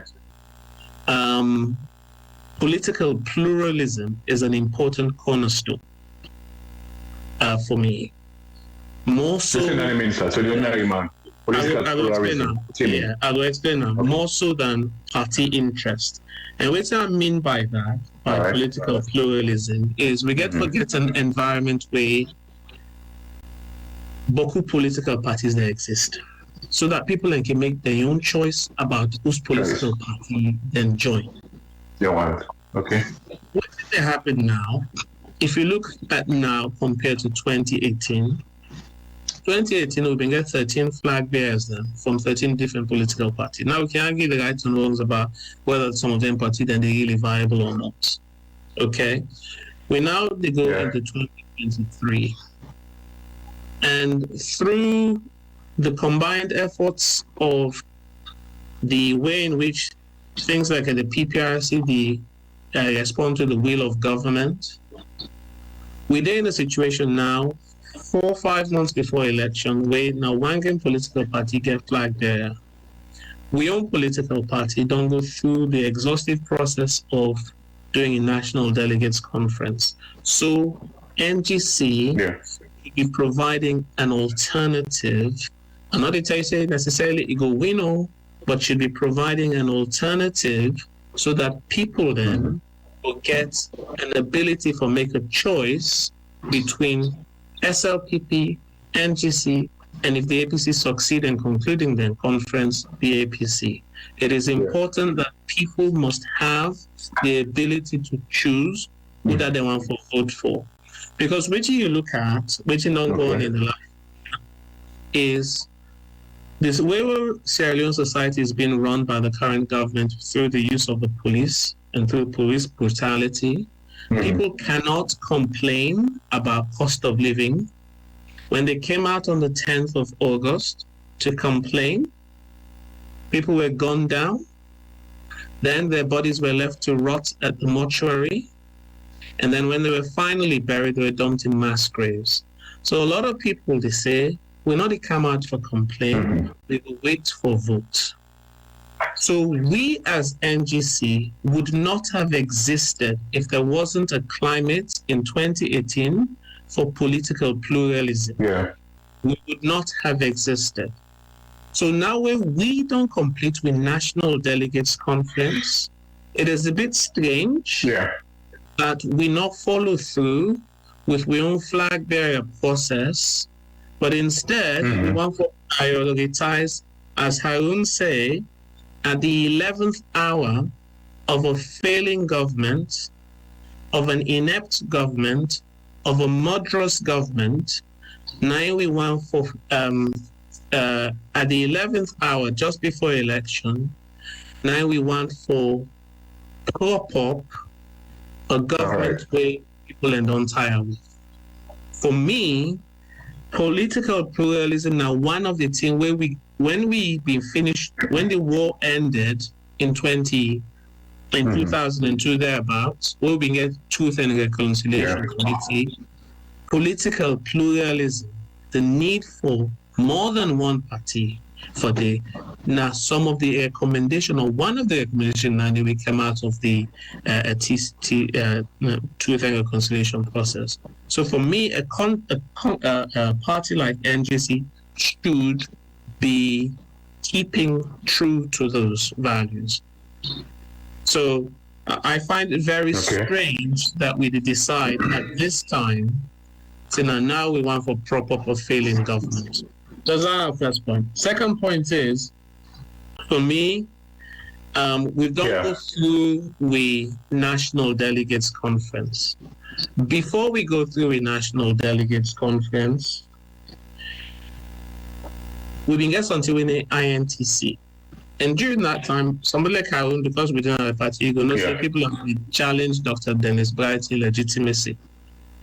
political pluralism is an important cornerstone for me. More so. I will explain now. More so than party interest. And what I mean by that, by political pluralism, is we get forget an environment where beaucoup political parties that exist, so that people can make their own choice about whose political party then join. Okay. What did happen now? If you look at now compared to 2018, we've been getting 13 flag bearers then from 13 different political parties. Now we can argue the rights and wrongs about whether some of them parties then they're really viable or not. Okay. They go into 2023. And through the combined efforts of the way in which things like the PPRC respond to the will of government, we're in a situation now, 4 or 5 months before election, where now one political party get flag bearer. We own political party don't go through the exhaustive process of doing a national delegates conference. So NGC is providing an alternative. I'm not to say necessarily it go win, but should be providing an alternative so that people then will get an ability for make a choice between SLPP, NGC, and if the APC succeed in concluding their conference, the APC. It is important that people must have the ability to choose who that they want to vote for. Because which you look at, which you don't go on in the life, is this way where Sierra Leone society is being run by the current government through the use of the police and through police brutality. People cannot complain about cost of living. When they came out on the 10th of August to complain, people were gunned down. Then their bodies were left to rot at the mortuary. And then when they were finally buried, they were dumped in mass graves. So a lot of people, they say, we're not to come out for complaint, we will wait for vote. So we as NGC would not have existed if there wasn't a climate in 2018 for political pluralism. We would not have existed. So now when we don't complete with National Delegates Conference, it is a bit strange that we not follow through with our own flag bearer process, but instead we want to prioritize, as Harun say, at the 11th hour of a failing government, of an inept government, of a murderous government. Now we want for, at the 11th hour, just before election, now we want for prop up a government where people are not tired with. For me, political pluralism now one of the things where when the war ended in 2002 thereabouts, where we get Truth and Reconciliation Committee, political pluralism, the need for more than one party for now some of the recommendation, or one of the recommendations that we came out of the Truth and Reconciliation process. So for me, a party like NGC should be keeping true to those values. So I find it very strange that we decide at this time, now we want for proper failing government. That's our first point. Second point is, for me, we've done go through the National Delegates Conference. Before we go through a National Delegates Conference, we've been guests until in the INTC. And during that time, somebody like Harun, because we didn't have a party, you know, say people have challenged Dr. Dennis Bright's legitimacy.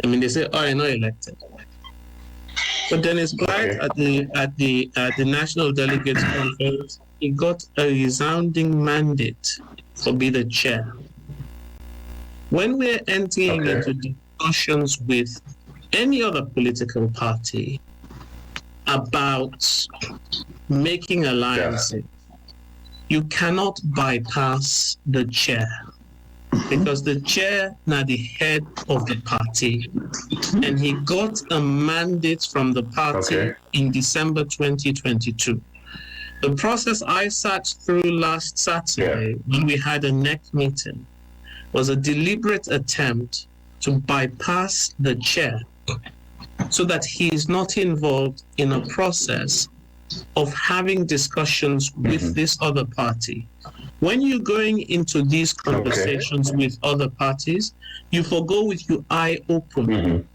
I mean, they say, "Oh, you're not elected." But Dennis Bright at the National Delegates Conference, he got a resounding mandate to be the chair. When we're entering into discussions with any other political party about making alliances, you cannot bypass the chair, because the chair now the head of the party, and he got a mandate from the party in December 2022. The process I sat through last Saturday when we had a NEC meeting was a deliberate attempt to bypass the chair so that he is not involved in a process of having discussions with this other party. When you're going into these conversations with other parties, you forgo with your eye open.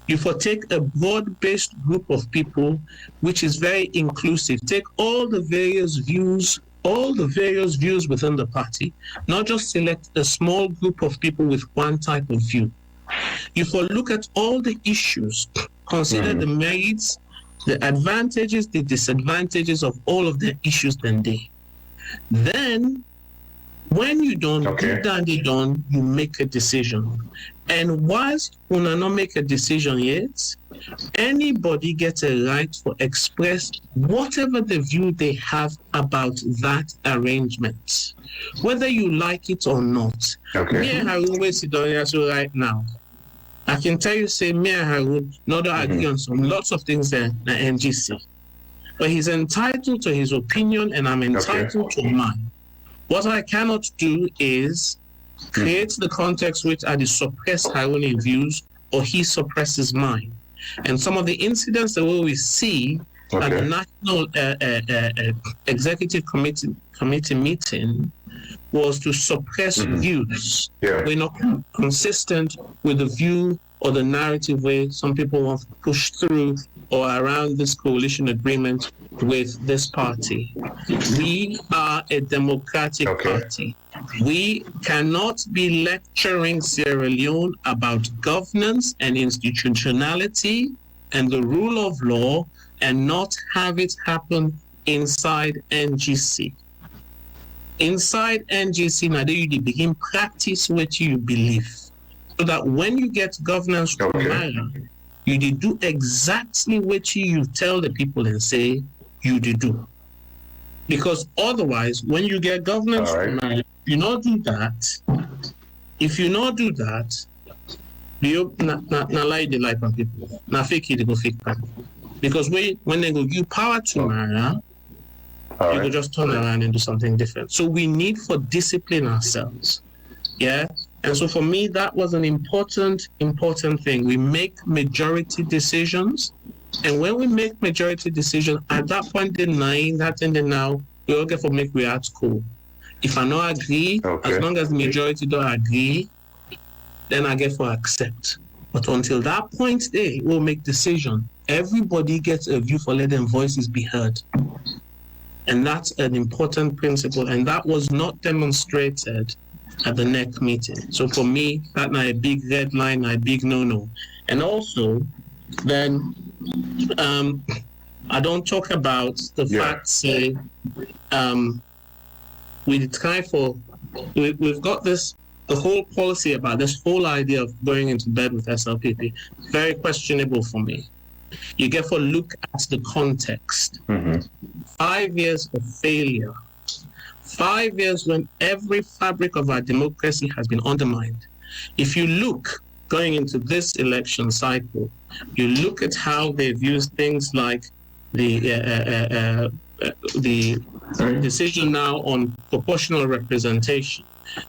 You take a broad-based group of people, which is very inclusive. Take all the various views within the party, not just select a small group of people with one type of view. You look at all the issues, consider the merits, the advantages, the disadvantages of all of the issues Then, when you don't do that, you make a decision. And whilst you not make a decision yet, anybody gets a right to express whatever the view they have about that arrangement, whether you like it or not. Me and Harun will sit down here right now. I can tell you, say, me and Harun not agree on lots of things there in NGC. But he's entitled to his opinion and I'm entitled to mine. What I cannot do is create the context which I suppress Harun views or he suppresses mine. And some of the incidents that we see at the National Executive Committee meeting was to suppress views. We're not consistent with the view or the narrative way some people want to push through or around this coalition agreement with this party. We are a democratic party. We cannot be lecturing Sierra Leone about governance and institutionality and the rule of law and not have it happen inside NGC. Inside NGC, now you begin practice what you believe. So that when you get governance from Maya, you do exactly what you tell the people and say you do. Because otherwise, when you get governance from Maya, you not do that. If you not do that, you not lie the life of people. Now fake it, they go fake back. Because when they go give power to Maya, you will just turn around and do something different. So we need to discipline ourselves. And so for me, that was an important thing. We make majority decisions. And when we make majority decisions, at that point, denying that and then now, we all get for make we at school. If I not agree, as long as the majority don't agree, then I get for accept. But until that point, we'll make decision. Everybody gets a view for let them voices be heard. And that's an important principle. And that was not demonstrated at the NEC meeting. So for me, that's a big red line, a big no-no. And also, then I don't talk about the fact, say, we've got this, the whole policy about this whole idea of going into bed with SLPP, very questionable for me. You get to look at the context. 5 years of failure. 5 years when every fabric of our democracy has been undermined. If you look going into this election cycle, you look at how they've used things like the decision now on proportional representation.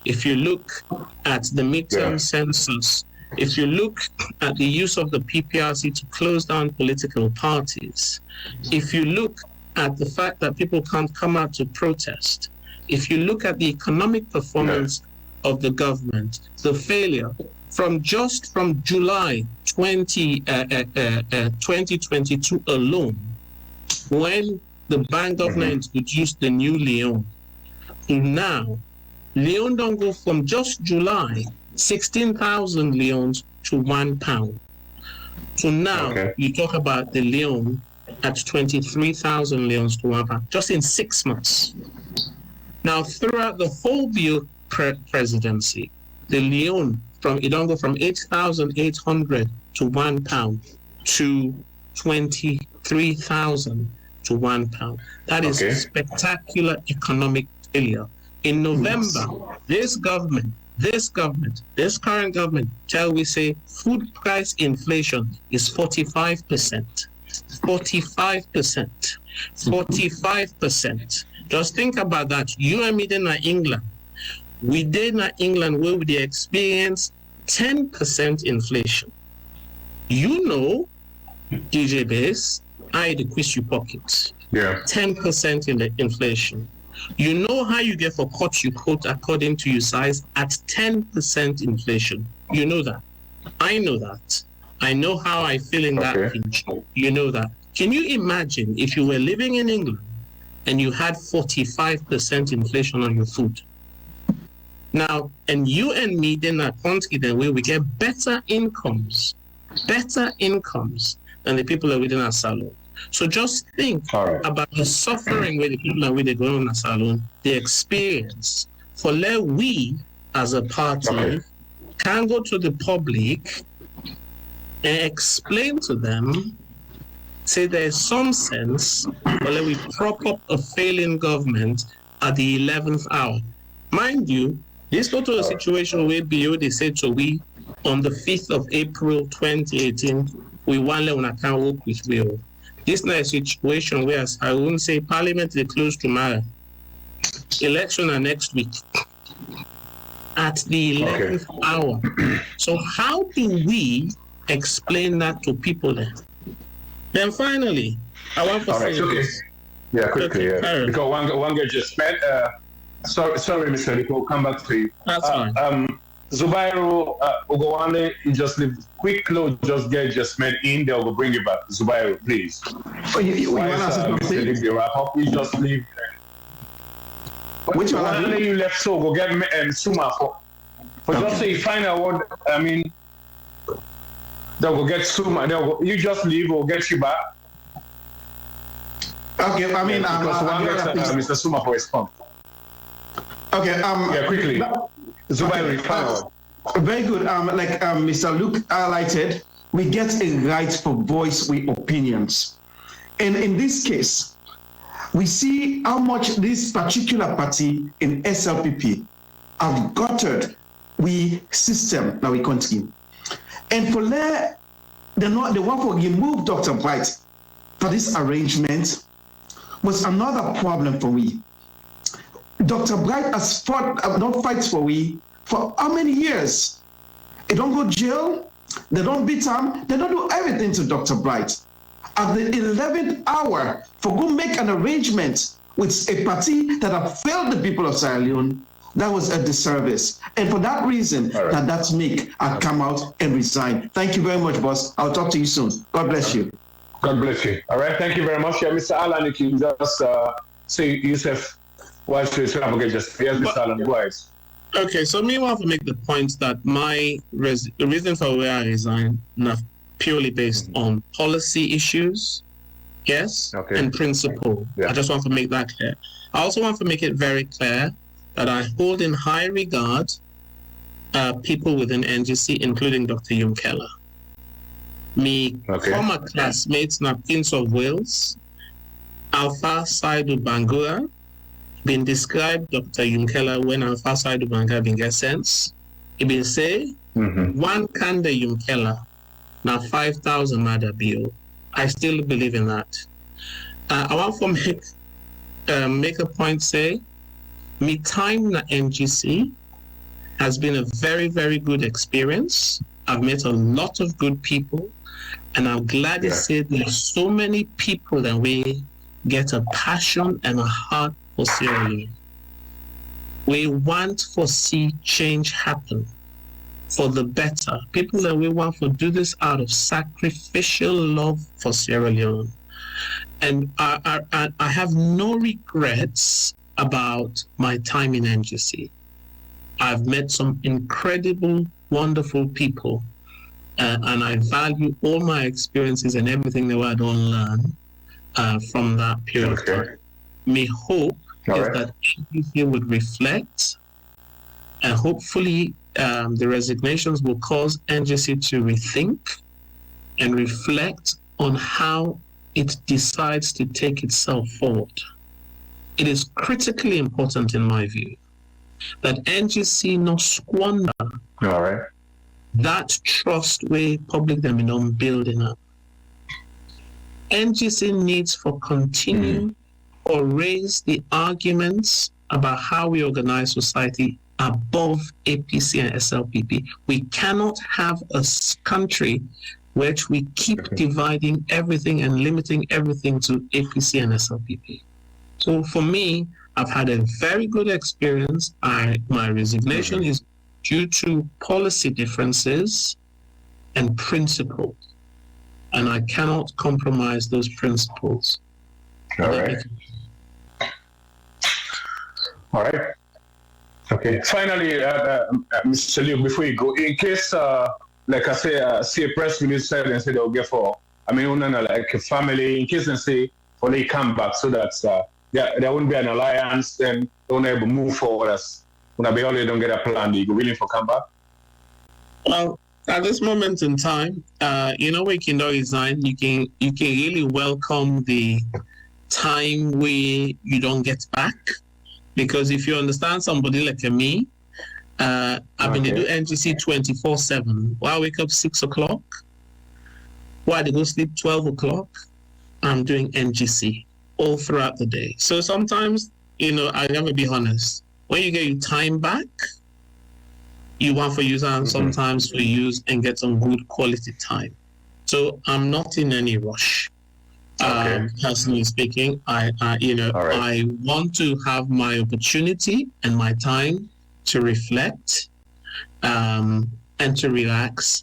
If you look at the midterm census, if you look at the use of the PPRC to close down political parties, if you look at the fact that people can't come out to protest, if you look at the economic performance of the government, the failure from July 2022 alone, when the bank governor introduced the new Leone, to now, Leone don't go from just July 16,000 leones to £1. So now you talk about the Leone at 23,000 leones to £1, just in 6 months. Now, throughout the whole Bio presidency, the Leone it don't go from 8,800 to £1 to 23,000 to £1. That is spectacular economic failure. In November, this current government, shall we say, food price inflation is 45%. 45%. Just think about that. You and me in England. We did in England where we experience 10% inflation. You know, DJ Base, I the quiz you pockets. 10% in the inflation. You know how you get for cut you quote according to your size at 10% inflation. You know that. I know that. I know how I feel in that pinch. You know that. Can you imagine if you were living in England and you had 45% inflation on your food? Now, and you and me in a country then where we get better incomes than the people that are within our salon. So just think about the suffering where the people are with going on a salon, the experience. For let we as a party can go to the public and explain to them, say there's some sense, but let we prop up a failing government at the 11th hour. Mind you, this go to a situation where they said to we on the 5th of April 2018, we want to can work with we. This is not a situation where I won't say Parliament is closed tomorrow. Election are next week at the 11th hour. So how do we explain that to people then? Then finally, I want to say this. Yeah, quickly. Because one guy just met. Sorry, Mr. Liko, we'll come back to you. That's fine. Zubairu Ugowande, you just leave quick load, just met in, they'll go bring it back. Zubairu, please. You want to say something? You wrap up, you just leave. Which one? You left, so go get Suma for just say final word. I mean, they'll go get Suma. You just leave, we'll get you back. Okay, I mean, because one gets Mr. Suma for response. Okay. Yeah, quickly. Zubairu, final. Very good. Like Mr. Luke highlighted, we get a right for voice with opinions. And in this case, we see how much this particular party in SLPP have gutted we system that we continue. And for the one for remove Dr. Bright for this arrangement was another problem for we. Dr. Bright has not fight for we for how many years? They don't go jail, they don't beat him, they don't do everything to Dr. Bright. At the 11th hour, for go make an arrangement with a party that have failed the people of Sierra Leone, that was a disservice. And for that reason, that's make I come out and resign. Thank you very much, boss. I'll talk to you soon. God bless you. God bless you. All right, thank you very much. Yeah, Mr. Alan, you can just say yourself. Why should you have just Mr. Alan, go ahead. Okay, so me want to make the point that the reason for where I resign not purely based on policy issues, and principle. I just want to make that clear. I also want to make it very clear that I hold in high regard people within NGC, including Dr. Yumkela. Me former classmates na Prince of Wales, Alpha Saidu Bangura, been described Dr. Yumkela when Alpha Saidu Bangura been get sense. He been say, one Kanda Yumkela, now 5,000 Mada Bio. I still believe in that. I want to make a point, say, me time na NGC has been a very, very good experience. I've met a lot of good people, and I'm glad to say there's so many people that we get a passion and a heart for Sierra Leone. We want to see change happen for the better. People that we want to do this out of sacrificial love for Sierra Leone. And I have no regrets about my time in NGC. I've met some incredible, wonderful people, and I value all my experiences and everything that I don't learn from that period of time. My hope is that NGC would reflect, and hopefully the resignations will cause NGC to rethink and reflect on how it decides to take itself forward. It is critically important, in my view, that NGC not squander that trust way public domain building up. NGC needs to continue or raise the arguments about how we organize society above APC and SLPP. We cannot have a country which we keep dividing everything and limiting everything to APC and SLPP. So for me, I've had a very good experience. My resignation is due to policy differences and principles, and I cannot compromise those principles. All right. Okay. Finally, Mr. Liu, before you go, in case, like I say, see a press release said and say they'll get for, like a family, in case they say, for they come back, so that there won't be an alliance, then they won't able to move forward as when they only don't get a plan, they go willing for come back? Well, at this moment in time, we can do resign. You can really welcome the time where you don't get back, because if you understand somebody like me, I mean, they do NGC 24/7. Well, I wake up 6 o'clock. While they go sleep 12 o'clock, I'm doing NGC all throughout the day. So sometimes, I never be honest. When you get your time back, you want for use and sometimes for use and get some good quality time. So I'm not in any rush. Personally speaking, I want to have my opportunity and my time to reflect and to relax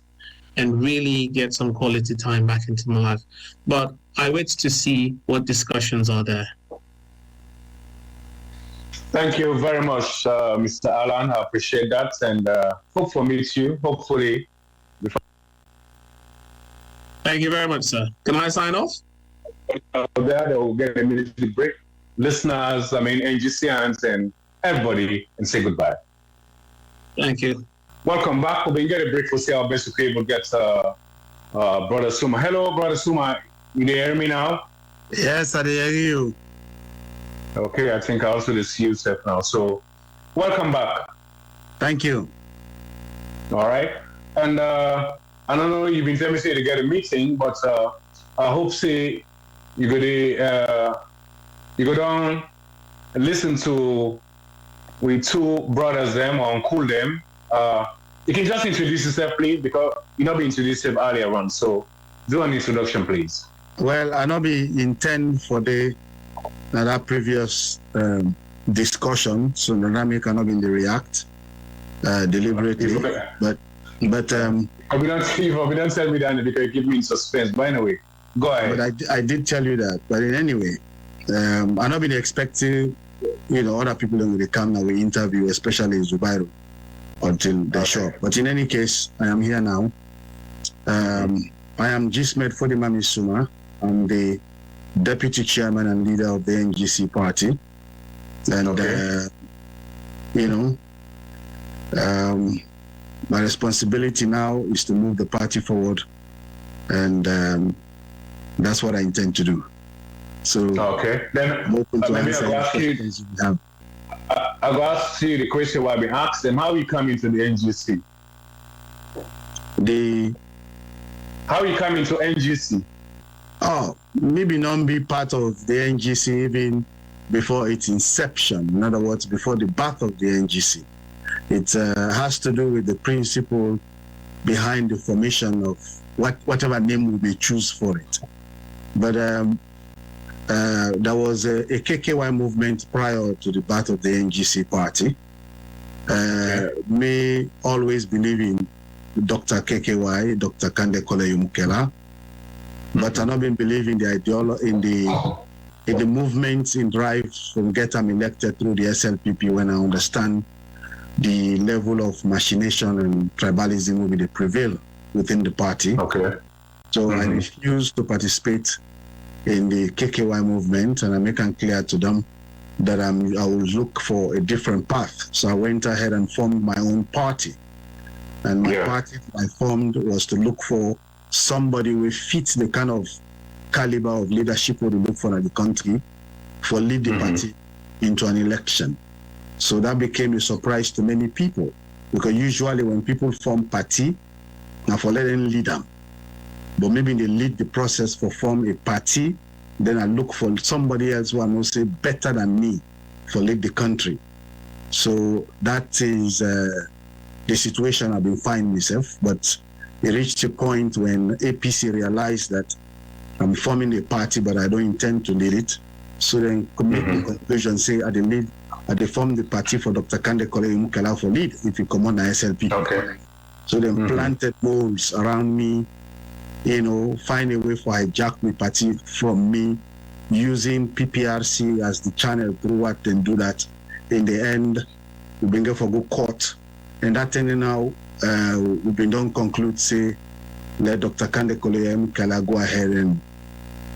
and really get some quality time back into my life. But I wait to see what discussions are there. Thank you very much, Mr. Alan. I appreciate that, and hope to meet you, hopefully. Thank you very much, sir. Can I sign off? They will get a minute break. Listeners, NGCians and everybody, and say goodbye. Thank you. Welcome back. We'll get a break for see how best we will get Brother Suma. Hello, Brother Suma. You hear me now? Yes, I hear you. Okay, I think I also see you, Seth, now. So, welcome back. Thank you. All right. And I don't know, you've been telling me to get a meeting, but I hope say you go down and listen to we two brothers them or uncle them. You can just introduce yourself, please, because you not been introduced earlier on. So do an introduction, please. Well, I not be intend for that previous discussion, so Nanami cannot be in the react deliberately. But we don't tell me that because it give me suspense. But anyway, go ahead. But I did tell you that. But in any way, I not been expecting other people that will come now we interview, especially Zubairu, until they show up. But in any case, I am here now. I am Gismed Fodimami Suma. I'm the Deputy Chairman and Leader of the NGC party. And, my responsibility now is to move the party forward. And that's what I intend to do. So, then I'm open to maybe answer questions you have. I'll ask you the question why we asked them, how you come into the NGC? How you come into NGC? Oh, maybe not be part of the NGC even before its inception. In other words, before the birth of the NGC. It has to do with the principle behind the formation of whatever name we may choose for it. But there was a KKY movement prior to the birth of the NGC party. Me always believe in Dr. KKY, Dr. Kande Koleyumukela, but I not been believing in the ideology, in the movements, in drives from get them elected through the SLPP when I understand the level of machination and tribalism will be the prevail within the party. Okay. So I refused to participate in the KKY movement, and I make it clear to them that I will look for a different path. So I went ahead and formed my own party. And my party I formed was to look for somebody who fits the kind of caliber of leadership we look for in the country for lead the party into an election. So that became a surprise to many people, because usually when people form party, now for let them lead them. But maybe they lead the process for form a party, then I look for somebody else who I know say better than me for lead the country. So that is the situation I've been finding myself. But it reached a point when APC realized that I'm forming a party, but I don't intend to lead it. So then make the conclusion, say they form the party for Dr. Kande Koleyumukela for lead if you come on the SLP. Okay. So then planted molds around me, find a way for hijack my party from me, using PPRC as the channel through what and do that. In the end, we've been there for good court. And that thing now, we've been done conclude, say, let Dr. Kande Koleyumukela go ahead and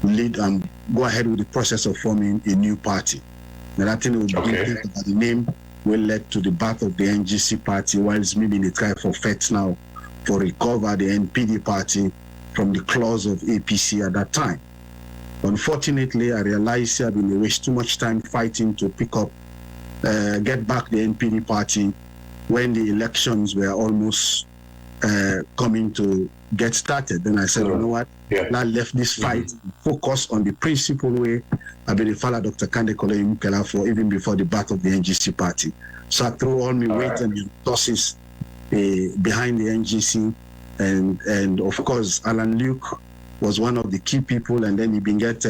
lead and go ahead with the process of forming a new party. And that thing will be about the name will lead to the birth of the NGC party, whilst maybe they try for FET now for recover the NPD party from the claws of APC at that time. Unfortunately, I realized I've been wasting too much time fighting to pick up, get back the NPD party when the elections were almost coming to get started. Then I said, you know what? I left this fight, focus on the principal way I've been follow Dr. Kande Koleyumukela for even before the birth of the NGC party. So I threw all my weight and resources behind the NGC. And of course, Alan Luke was one of the key people, and then you been get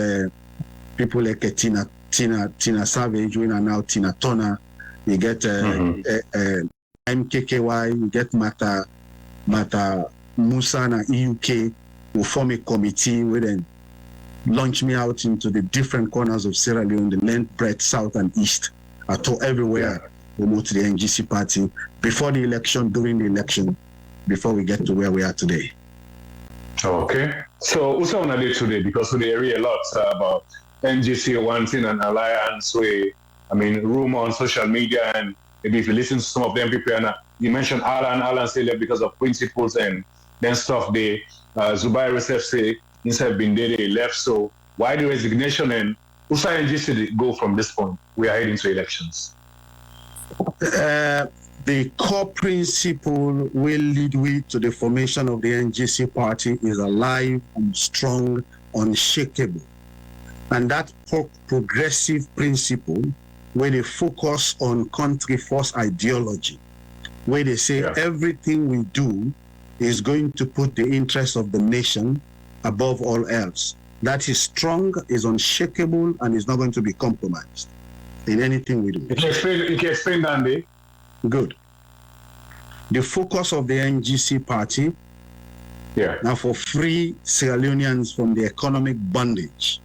people like Tina Savage, who are now Tina Turner. You get MKKY, you get Mata Musa and EUK, who form a committee where then launch me out into the different corners of Sierra Leone, the length, breadth, south and east. I told everywhere promote the NGC party before the election, during the election, before we get to where we are today. Okay. So what's on day today? Because we hear a lot about NGC wanting an alliance with, rumor on social media, and maybe if you listen to some of them people, and you mentioned Alan say that because of principles and then stuff, they Zubairu say instead of being there, they left. So why the resignation, and who's NGC go from this point? We are heading to elections. The core principle will lead way to the formation of the NGC party is alive and strong, unshakable. And that progressive principle, where they focus on country first ideology, where they say everything we do is going to put the interest of the nation above all else. That is strong, is unshakable, and is not going to be compromised in anything we do. You can explain that, Andy? Good. The focus of the NGC party now for free Sierra Leoneans from the economic bondage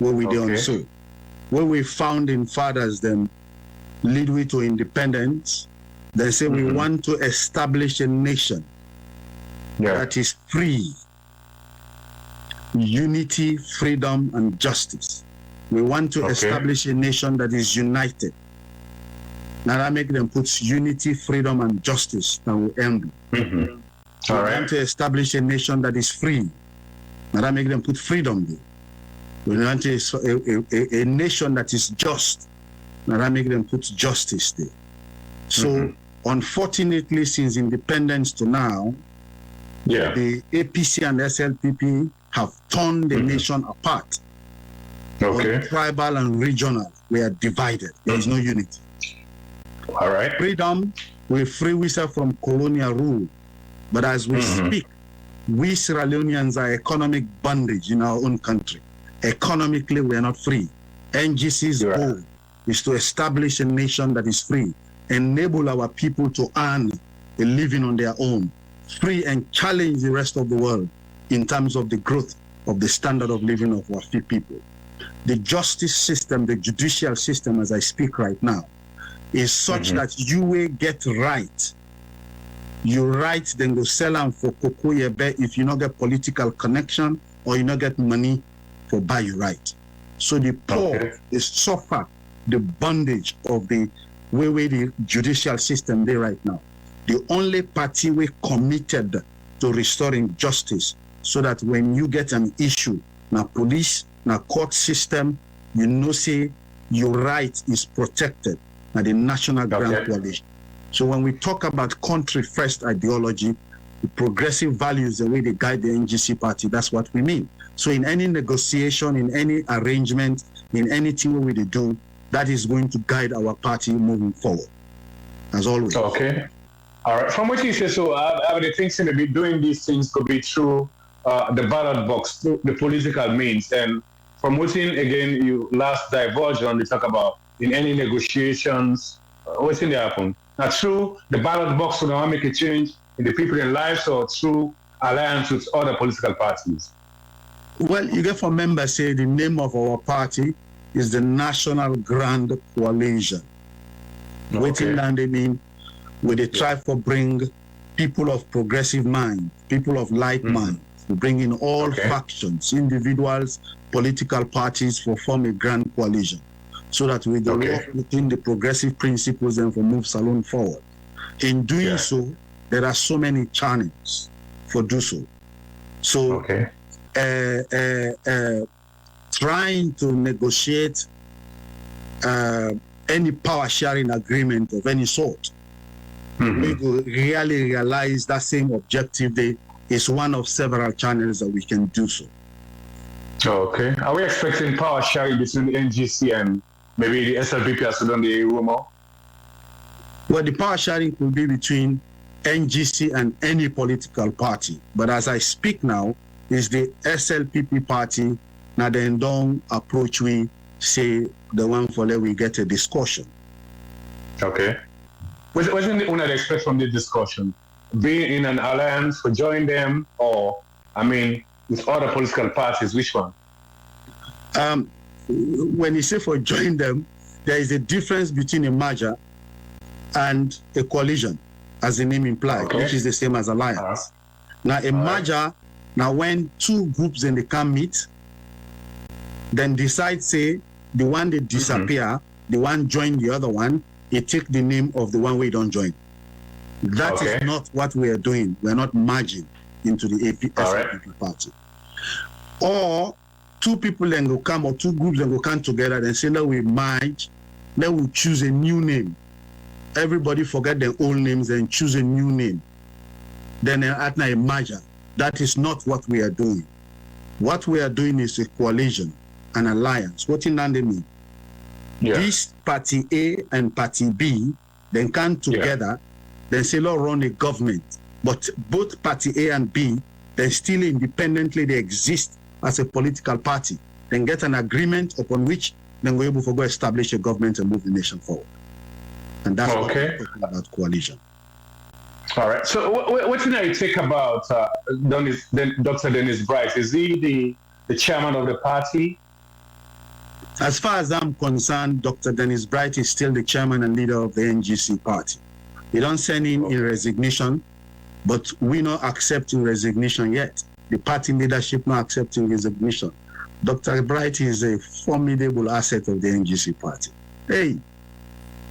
where we do so. Where we found in fathers them lead way to independence, they say we want to establish a nation that is free, unity, freedom, and justice. We want to establish a nation that is united. Now that make them put unity, freedom, and justice that will end. We want to establish a nation that is free. Now that make them put freedom there. We want a nation that is just. Now that make them put justice there. So unfortunately, since independence to now, the APC and SLPP have torn the nation apart. On tribal and regional, we are divided. There is no unity. All right. Freedom, we free ourselves from colonial rule. But as we speak, we Sierra Leoneans are economic bondage in our own country. Economically, we are not free. NGC's goal is to establish a nation that is free, enable our people to earn a living on their own, free, and challenge the rest of the world in terms of the growth of the standard of living of our free people. The justice system, the judicial system as I speak right now, is such that you will get right. You right, then go sell them for cocoa if you not get political connection or you not get money for buy you right. So the poor is suffer the bondage of the way the judicial system there right now. The only party we committed to restoring justice so that when you get an issue, now police, now court system, you know say your right is protected by the National Grand Coalition. So when we talk about country first ideology, the progressive values, the way they guide the NGC party, that's what we mean. So in any negotiation, in any arrangement, in anything we do, that is going to guide our party moving forward, as always. Okay. All right. From what you say, so I would think maybe doing these things could be through the ballot box, through the political means. And from what again, you last diverged on, you talk about in any negotiations, what's in the happen? Now, through the ballot box, we want to make a change in the people's lives or through alliance with other political parties? Well, you get from members say the name of our party is the National Grand Coalition. Waiting and they mean where they try to bring people of progressive mind, people of like mind, to bring in all factions, individuals, political parties for form a grand coalition, so that we will work within the progressive principles and for move Salone forward. In doing so, there are so many channels for do so. So trying to negotiate any power sharing agreement of any sort, we will really realize that same objective there is one of several channels that we can do so. Okay. Are we expecting power sharing between the NGC and maybe the SLPP as well on the rumor? Well, the power sharing could be between NGC and any political party. But as I speak now, is the SLPP party, now then don't approach we, say the one for let we get a discussion. Okay. What's one I expect from this discussion? Being in an alliance for join them, or, I mean, with other political parties, which one? When you say for join them, there is a difference between a merger and a coalition, as the name implies, which is the same as alliance. Now, a merger, now when two groups then they can meet, then decide, say, the one that disappear, the one join the other one, they take the name of the one we don't join. That is not what we are doing. We are not merging into the SLPP party. Or two people then will come, or two groups then will come together and say, let we merge, let we choose a new name. Everybody forget their old names and choose a new name. Then at a merger. That is not what we are doing. What we are doing is a coalition, an alliance. What in that mean? This party A and party B then come together, then say, let's run a government. But both party A and B, then still independently they exist as a political party, then get an agreement upon which then we're able to go establish a government and move the nation forward. And that's what we're talking about coalition. All right. So what do you think about Dr. Dennis Bright? Is he the chairman of the party? As far as I'm concerned, Dr. Dennis Bright is still the chairman and leader of the NGC party. He don't send in resignation, but we not accepting resignation yet. The party leadership not accepting resignation. Dr. Bright is a formidable asset of the NGC party. Hey,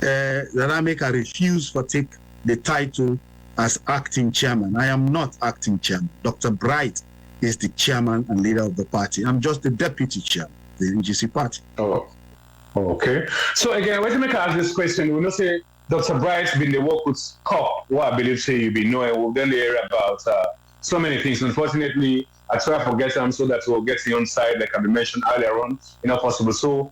I refuse to take the title as acting chairman. I am not acting chairman. Dr. Bright is the chairman and leader of the party. I'm just the deputy chairman of the NGC party. Oh, okay. So again, when you make ask this question, we know say Dr. Bright's been the work with COP, what I believe say you've been knowing, we've done the area about so many things. Unfortunately, I try to forget them so that we'll get the on side, like I mentioned earlier on, possible. So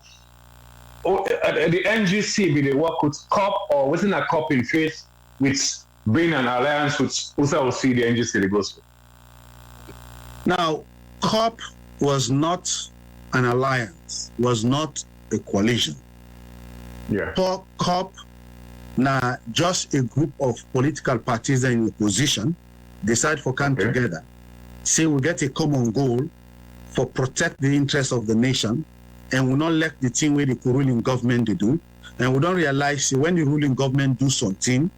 the NGC be the work with COP, or wasn't a COP in faith with bring an alliance with see the NGC the gospel? Now, COP was not an alliance, was not a coalition. Yeah. COP, now just a group of political parties in opposition decide for come together, say we get a common goal for protect the interests of the nation, and we not let the thing where the ruling government they do, and we don't realize say, when the ruling government do something,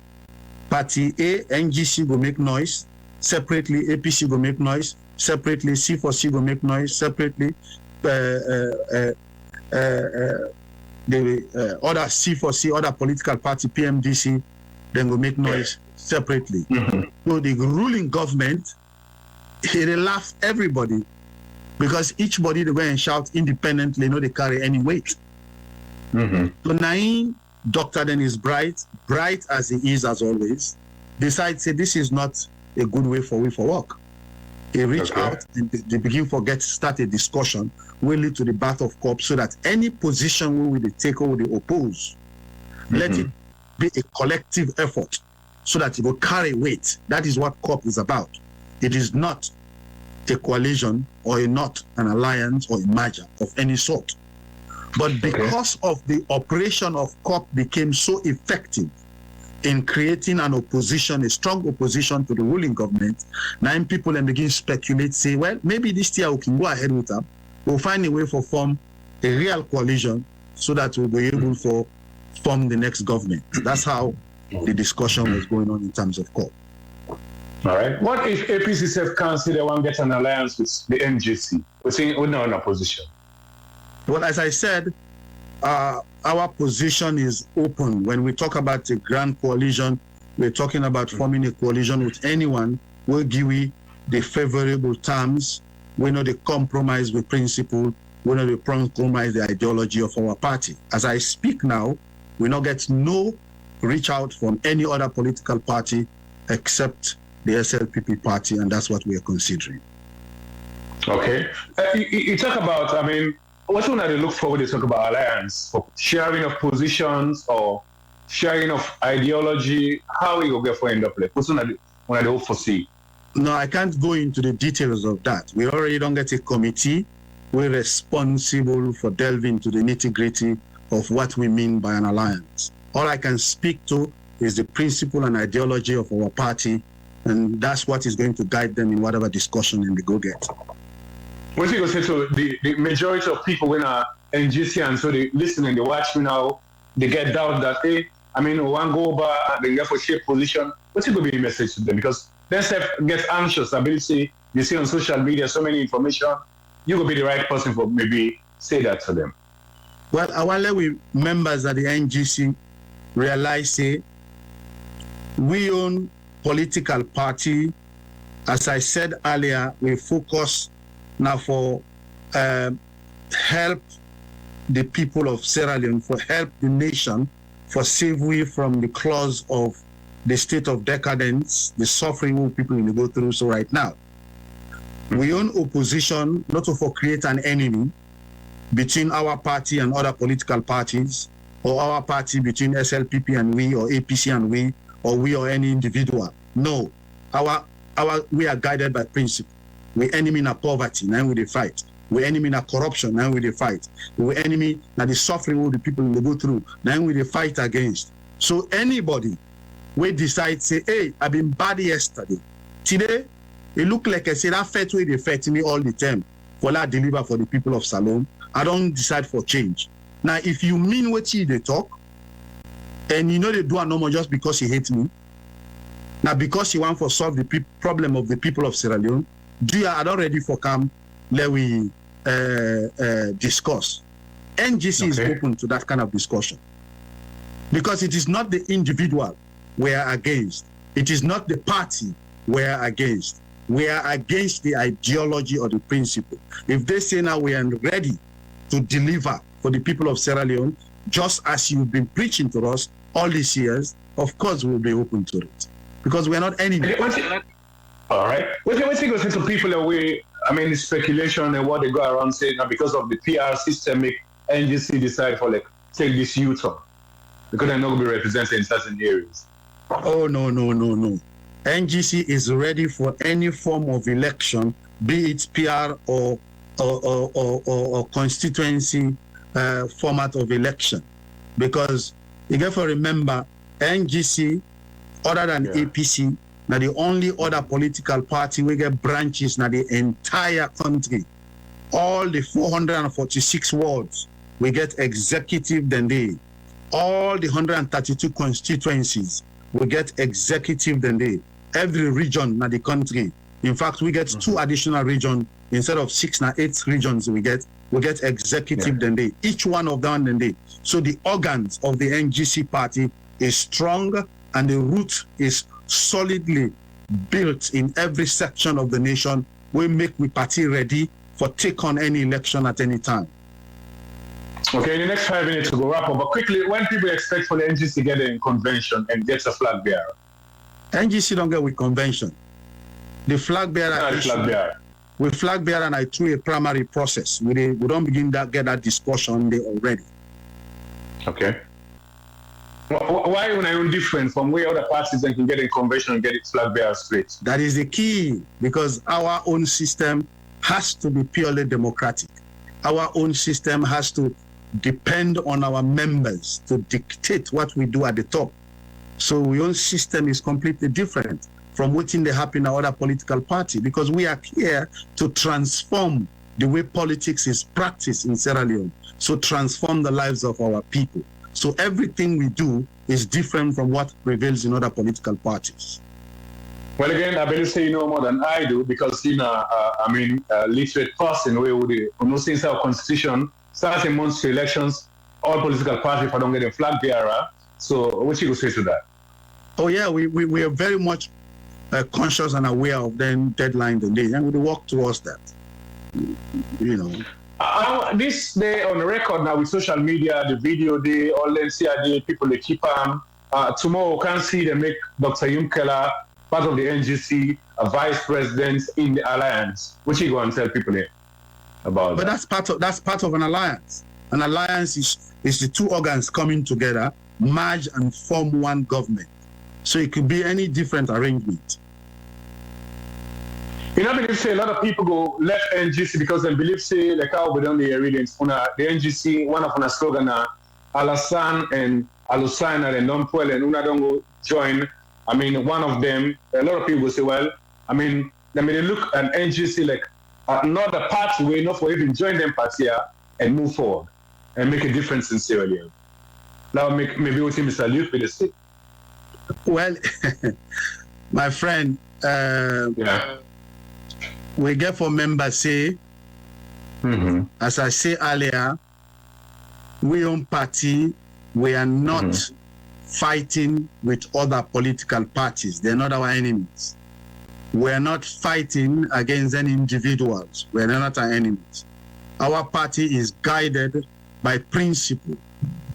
party A, NGC go make noise, separately APC go make noise, separately C4C go make noise, separately the other C4C, other political party, PMDC, then go make noise separately. So the ruling government, they laugh everybody because each body they go and shout independently, no they carry any weight. So Naim, Dr. Dennis Bright as he is as always, decides say this is not a good way for work. He reach out and they begin start a discussion will lead to the birth of COP so that any position we will take or we oppose, let it be a collective effort so that it will carry weight. That is what COP is about. It is not a coalition or not an alliance or a merger of any sort. But because of the operation of COP became so effective in creating an opposition, a strong opposition to the ruling government, now people then begin speculate, say, well, maybe this year we can go ahead with them. We'll find a way for form a real coalition so that we'll be able to form the next government. That's how the discussion was going on in terms of COP. All right. What if APC self-council they want to get an alliance with the NGC? We're saying we're not in a position. Well, as I said, our position is open. When we talk about a grand coalition, we're talking about forming a coalition with anyone who will give you the favorable terms. We know the compromise with principle. We know the compromise the ideology of our party. As I speak now, we not get no reach out from any other political party except the SLPP party, and that's what we are considering. Okay. You talk about, I mean, what one they look forward to talk about alliance for sharing of positions or sharing of ideology? How we go get for end up like? What's one they hope for see? No, I can't go into the details of that. We already don't get a committee. We're responsible for delving into the nitty-gritty of what we mean by an alliance. All I can speak to is the principle and ideology of our party, and that's what is going to guide them in whatever discussion they go get. What you go say to the majority of people when are NGC and so they listen and they watch me now, they get doubt that, hey, I mean, one go over, they get for shape position. What's going to be a message to them? Because they get anxious. I believe you see on social media so many information, you will be the right person for maybe say that to them. Well, I want to let members of the NGC realize, say, we own political party. As I said earlier, we focus now for help the people of Sierra Leone, for help the nation, for save we from the claws of the state of decadence, the suffering people will go through. So right now, we own opposition not to for create an enemy between our party and other political parties, or our party between SLPP and we, or APC and we, or any individual. No, we are guided by principle. We enemy na poverty, now we fight. We enemy na corruption, now we fight. We enemy na the suffering of the people they go through, now we fight against. So anybody we decide say, hey, I've been bad yesterday. Today, it look like I say that fight way they fight me all the time. For that deliver for the people of Salome. I don't decide for change. Now, if you mean what they talk, and you know they do a normal just because he hates me, now because he want to solve the problem of the people of Sierra Leone, I don't ready for come, let we discuss. NGC is open to that kind of discussion. Because it is not the individual we are against. It is not the party we are against. We are against the ideology or the principle. If they say now we are ready to deliver for the people of Sierra Leone, just as you've been preaching to us all these years, of course we'll be open to it. Because we are not enemies. All right. What you go say to people away, I mean, the speculation and what they go around saying now because of the PR system, make NGC decide for like take this U-turn because they're not going to be represented in certain areas. Oh, no. NGC is ready for any form of election, be it PR or constituency format of election. Because you have to remember, NGC, other than APC, now the only other political party we get branches now the entire country. All the 446 wards, we get executive then they. All the 132 constituencies, we get executive then they. Every region in the country. In fact, we get 2 additional regions instead of 6 or 8 regions we get executive then they. Each one of them then they. So the organs of the NGC party is strong and the root is solidly built in every section of the nation. We make the party ready for take on any election at any time. Okay, in the next 5 minutes to go wrap up, but quickly, when people expect for the NGC to get in convention and get a flag bearer? NGC don't get with convention. The flag bearer with flag bearer and I through a primary process. We don't begin that get that discussion there already. Okay. Why when I different from where other parties then can get in convention and get its flag bearer straight? That is the key, because our own system has to be purely democratic. Our own system has to depend on our members to dictate what we do at the top. So our own system is completely different from what they happen in other political party, because we are here to transform the way politics is practiced in Sierra Leone. So transform the lives of our people. So everything we do is different from what prevails in other political parties. Well, again, I believe say you know more than I do, because literate person where we know since our constitution starts in months to elections, all political parties don't get a flag bearer. So what you go say to that? Oh yeah, we are very much conscious and aware of the deadline today, and we work towards that. You know. This day on the record now with social media, the video day, all the CID people they keep tomorrow we can see they make Dr. Yumkela part of the NGC, a vice president in the alliance. What you go and tell people here about? But that's part of an alliance. An alliance is the 2 organs coming together, merge and form one government. So it could be any different arrangement. You know, I believe say a lot of people go left NGC because they believe say like how we done the readings. The NGC, one of our slogan Alasan and Alusana and Dompuel and Una don't go join. I mean, one of them, a lot of people will say, well, they look at NGC like not a party way, not for even join them party here and move forward and make a difference in Sierra Leone. Now maybe we see Mr. Luke with the stick. Well, my friend, we get for members say, as I say earlier, we own party, we are not fighting with other political parties. They're not our enemies. We're not fighting against any individuals. We're not our enemies. Our party is guided by principle.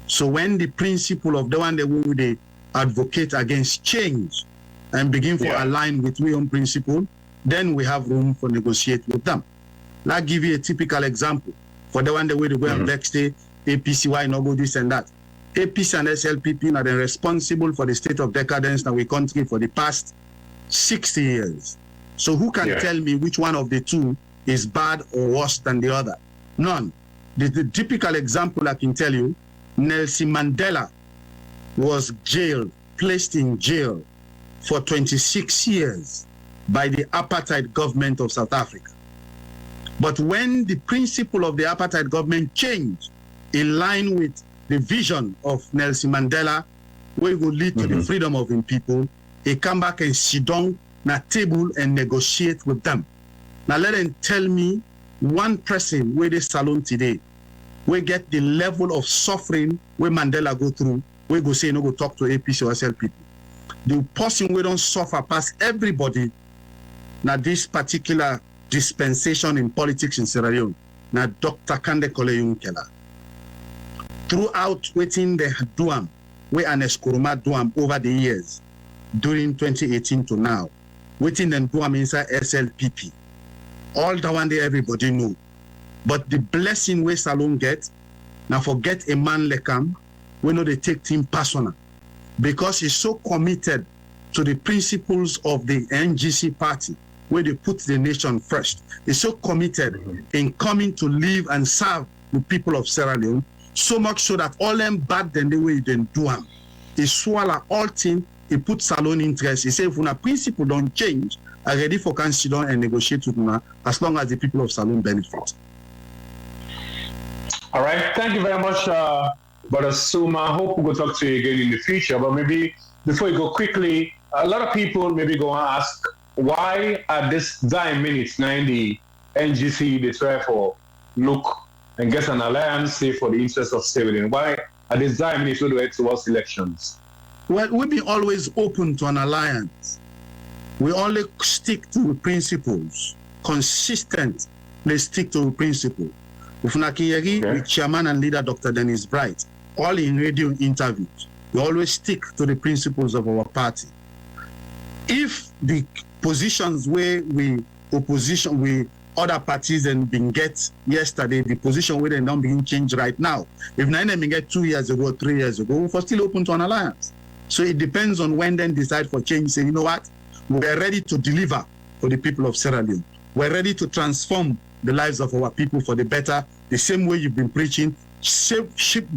So when the principle of the one that we advocate against change and begin to align with we own principle, then we have room for negotiate with them. I'll give you a typical example. For the one that we go and vex the APC, why not go this and that. APC and SLPP are responsible for the state of decadence in our country for the past 60 years. So who can tell me which one of the 2 is bad or worse than the other? None. The typical example I can tell you, Nelson Mandela was jailed, placed in jail for 26 years by the apartheid government of South Africa. But when the principle of the apartheid government changed in line with the vision of Nelson Mandela, where it will lead to the freedom of the people, he come back and sit down at a table and negotiate with them. Now let them tell me one person where they salon today, we get the level of suffering where Mandela go through, we go say no go talk to APC or SLPP. The person we don't suffer past everybody. Now this particular dispensation in politics in Sierra Leone, now Dr. Kande Kole Yumkela. Throughout waiting the Duam, we and Eskuruma Duam over the years, during 2018 to now, waiting and Duam inside SLPP. All the one day everybody know. But the blessing we Salon get, now forget a man like him, we know they take him personal. because he's so committed to the principles of the NGC party, where they put the nation first. He's so committed in coming to live and serve the people of Sierra Leone, so much so that all them bad than the way he didn't do him. He swallow all things, he put Salone interest. He said, if una principle don't change, I'm ready for consider and negotiate with una as long as the people of Salone benefit. All right, thank you very much, Brother Suma. I hope we'll talk to you again in the future. But maybe before you go quickly, a lot of people maybe go and ask, why at this dying minutes now in the NGC they try for look and get an alliance say for the interest of civilian? Why at this dying minutes we do it towards elections? Well, we've been always open to an alliance. We only stick to the principles, consistently stick to the principle. Ufunakiyeri, the chairman and leader, Dr. Dennis Bright, all in radio interviews, we always stick to the principles of our party. If the positions where we opposition, we other parties and been get yesterday, the position where they don't being changed right now. If nine been get 2 years ago, 3 years ago, we're still open to an alliance. So it depends on when then decide for change. Say, you know what, we're ready to deliver for the people of Sierra Leone. We're ready to transform the lives of our people for the better, the same way you've been preaching.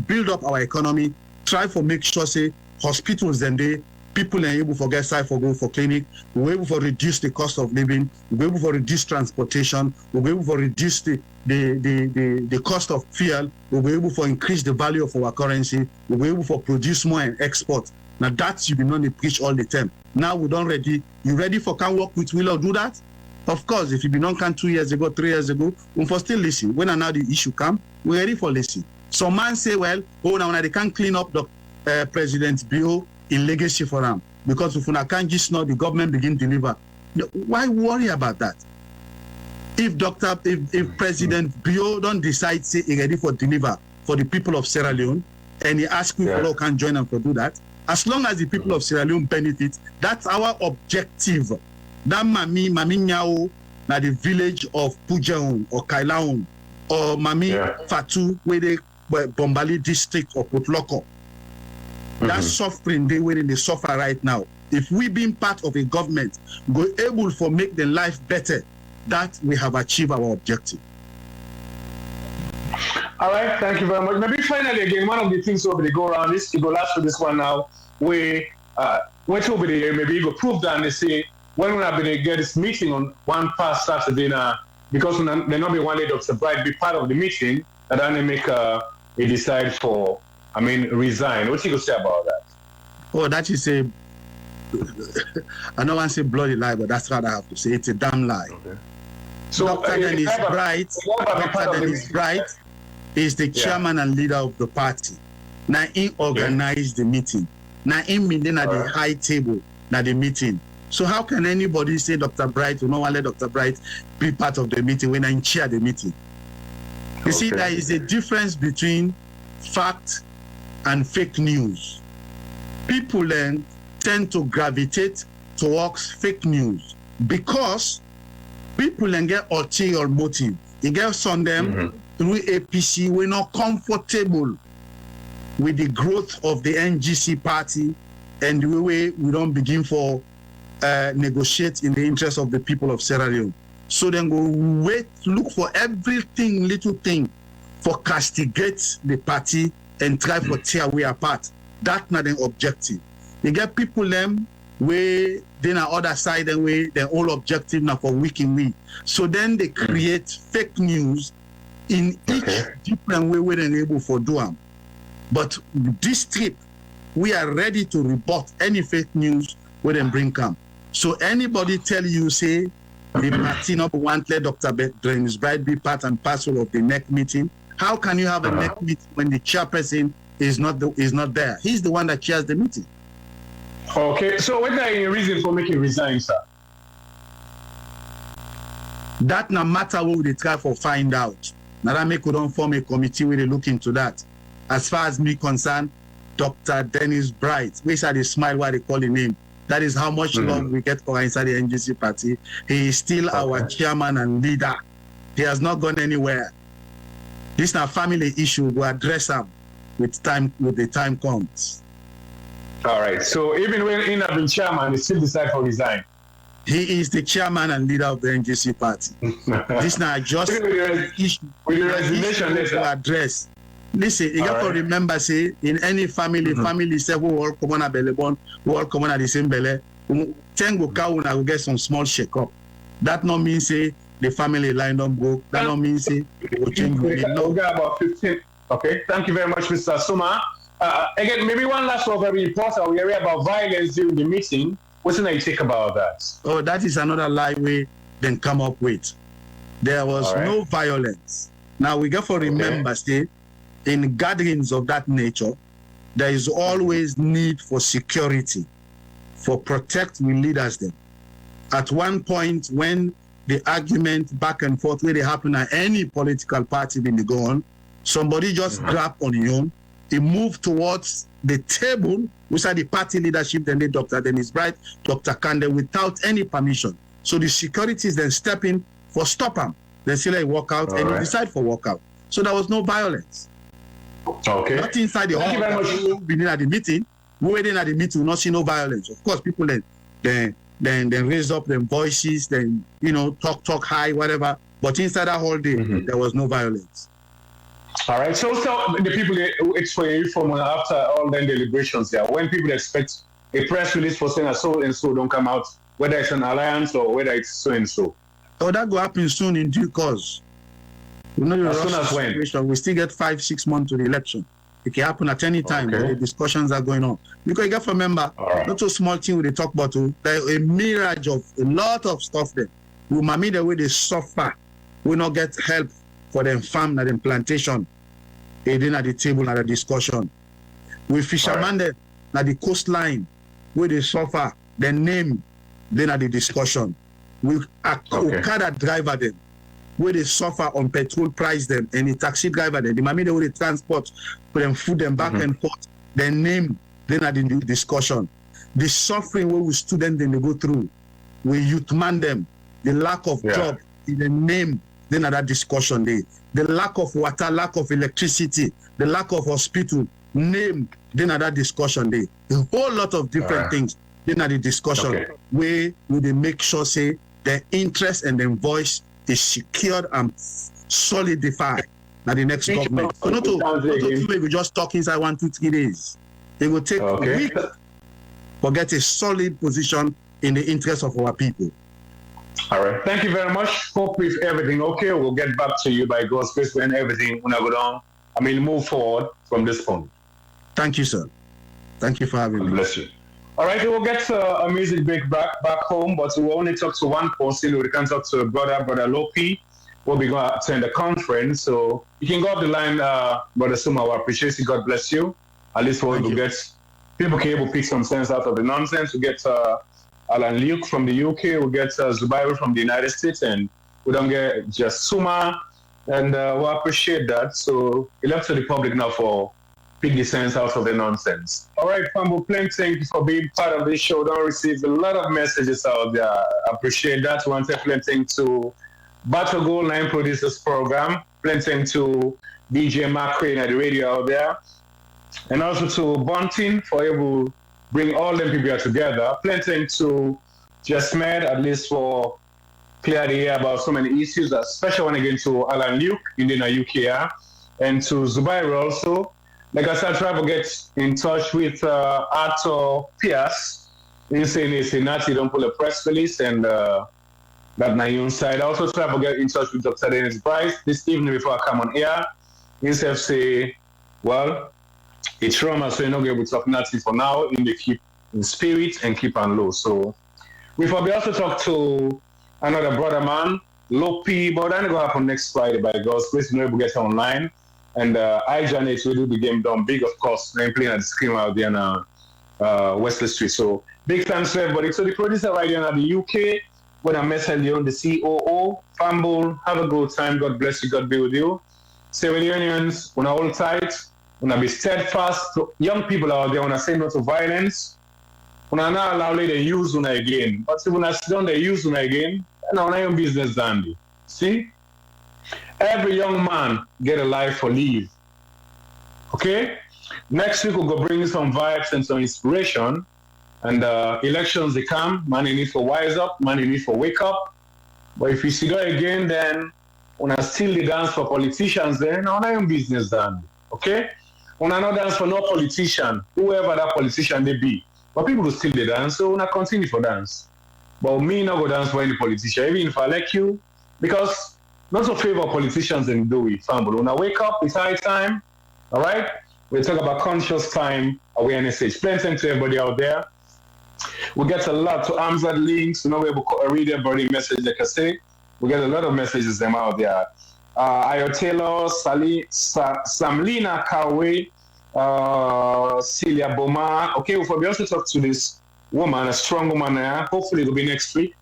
Build up our economy, try for make sure say hospitals and they people are able to get side for go for clinic, we're able to reduce the cost of living, we're able to reduce transportation, we're able to reduce the cost of fuel, we're able to increase the value of our currency, we're able to produce more and export. Now that's you've been on the preach all the time. Now we don't ready. You ready for can work with will or do that? Of course, if you've been on can 2 years ago, 3 years ago, we for still listen. When and now the issue come, we're ready for listen. Some man say, well, oh now they can't clean up the President Bio in legacy for them because if una can't just know the government begin deliver. Why worry about that? If President Bio don't decide say he ready for deliver for the people of Sierra Leone and he ask you for can join them for do that, as long as the people of Sierra Leone benefit, that's our objective. That Mami Nyao na the village of Pujaon or Kailaon or Mami Fatu where they Bombali district or Potloko. That suffering they where they suffer right now. If we being part of a government, go able for make the life better, that we have achieved our objective. All right, thank you very much. Maybe finally again, one of the things over the go around this, you go last for this one now, where went over there, maybe you go prove that and they say when we're going to get this meeting on one past Saturday now, because they not be one day Dr. Bright be part of the meeting, and then they make they decide for resign. What you gonna say about that? Oh, that is a I don't want to say bloody lie, but that's what I have to say. It's a damn lie. Okay. So Dr. Dennis Bright is the chairman and leader of the party. Now he organized the meeting. Now he meeting at the high table at the meeting. So how can anybody say Dr. Bright will not let Dr. Bright be part of the meeting when I chair the meeting? You see, there is a difference between fact and fake news. People then tend to gravitate towards fake news because people then get ulterior motive. You get some them through APC, we're not comfortable with the growth of the NGC party and the way we don't begin for negotiate in the interest of the people of Sierra Leone. So then go look for everything, little thing, for castigate the party and try for tear we apart. That's not an objective. You get people them where then on other side and where their whole objective now for week in week. So then they create fake news in each different way where they're able for do them. But this trip, we are ready to rebut any fake news where they bring come. So anybody tell you say the party not want let Dr. Dennis Bright be part and parcel of the next meeting. How can you have a next meeting when the chairperson is not there? He's the one that chairs the meeting. Okay, so what are your reasons for making resign, sir? That no matter what they try for find out. Now that make we don't form a committee where they look into that. As far as me concerned, Dr. Dennis Bright, which are the smile while they call the name. That is how much love we get for inside the NGC party. He is still our chairman and leader. He has not gone anywhere. This is a family issue. We address them with time when the time comes. All right. So even when he not been chairman, he still decide to resign. He is the chairman and leader of the NGC party. This now just issue with the resignation letter to address. Listen, you got to remember, say, in any family, family say we all come on a belly bone, we all come on at the same belly. Ten go cow and I will get some small shake up. That not mean say the family line don't broke. That not mean say we will change. We got about 15. Okay. Thank you very much, Mr. Suma. Again, maybe one last one very important. We hear about violence during the meeting. What's the take about that? Oh, that is another lie we then come up with. There was no violence. Now we got to remember, say, in gatherings of that nature, there is always need for security, for protect the leaders them. At one point when the argument back and forth where they happen at any political party when they go on, somebody just grab on his own, he moved towards the table, which are the party leadership, then the Dr. Dennis Bright, Dr. Kande, without any permission. So the securities then step in for stop him. Then still he walk out and he decide for walk out. So there was no violence. Okay. Not inside the hall. Being at the meeting, we waiting at the meeting, we not see no violence. Of course, people then raise up their voices, then talk high, whatever. But inside that whole day, there was no violence. All right. So the people explain from after all the deliberations there, when people expect a press release for saying so and so don't come out, whether it's an alliance or whether it's so and so. Oh, that will happen soon in due course. We know as soon as when? We still get 5-6 months to the election. It can happen at any time. The discussions are going on. Because you got to remember, not so small thing we talk about. There's a mirage of a lot of stuff there. We mami the way they suffer, we not get help for them farm and them plantation. They didn't at the table at the discussion. With fishermen there at the coastline, where they suffer, their name, then at the discussion. With Okada driver them, where they suffer on petrol price them, and the taxi driver them, the mami the way they transport, put them food them back and forth, their name, then at the discussion. The suffering where we students then they go through, we youth man them, the lack of job, the name, then at that discussion day. The lack of water, lack of electricity, the lack of hospital, name, then at that discussion day. A whole lot of different things, then at the discussion, where they make sure, say, their interest and their voice is secured and solidified by the next government. So not to we just talk inside 1, 2, 3 days. It will take a week to get a solid position in the interest of our people. All right. Thank you very much. Hope if everything okay, we'll get back to you by God's grace when everything will go down. Move forward from this point. Thank you, sir. Thank you for having me. Bless you. All right, we'll get a music break back home, but we'll only talk to one person. We can talk to Brother Lopi. We'll be going to attend the conference. So you can go up the line, Brother Suma. I appreciate you. God bless you. At least we'll get people can able to pick some sense out of the nonsense. We get Alan Luke from the UK. We'll get Zubairu from the United States. And we don't get just Suma. And we'll appreciate that. So it's up to the public now for pick the sense out of the nonsense. All right, Pambo, plenty thank you for being part of this show. Don't receive a lot of messages out there. I appreciate that. Want to plenty to Battle Gold 9 Producers Program. Plenty to DJ McCrane at the radio out there. And also to Bunting for able to bring all them people together. Plenty to Jasmed, at least for clear the air about so many issues, especially when again to Alan Luke in the UKR. And to Zubairu also. Like I said, try to get in touch with Arthur Pierce. He's saying he's not, he don't pull a press release and that my own side. I also try to get in touch with Dr. Dennis Bryce this evening before I come on air. He says, say, well, it's trauma, so you're not able to talk nothing for now. In the keep in spirit and keep on low. So we probably also talk to another brother man, Lopi, but that's going to happen next Friday by God's grace. We're able to get online. And I, Janet, we do the game down big, of course. I'm playing at the screen out there on Wesley Street. So big thanks to everybody. So the producer right here in the UK, when I met Leone, the COO, Fumble, have a good time. God bless you. God be with you. Seven Unions, when I hold tight, when I be steadfast to young people out there, when I say no to violence, when I not allow them to use one again. But when I sit down, they use one again, and now I am business dandy. See? Every young man get a life for leave. Okay? Next week, we'll go bring some vibes and some inspiration. And elections, they come. Man, you need for wise up. Man, you need for wake up. But if you see that again, then when I still the dance for politicians, then on our own business done. Okay? When I not dance for no politician, whoever that politician they be. But people will still the dance, so when I continue for dance. But me not go dance for any politician, even if I like you, because not so favor politicians and do it, family. When I wake up, it's high time, all right? We talk about conscious time awareness. Plenty to everybody out there. We get a lot to Amzad links, we're able to read everybody message, like I say. We get a lot of messages them out there. Ayo Taylor, Samlina Kawe, Celia Boma. Okay, we'll be also talk to this woman, a strong woman there. Hopefully it'll be next week.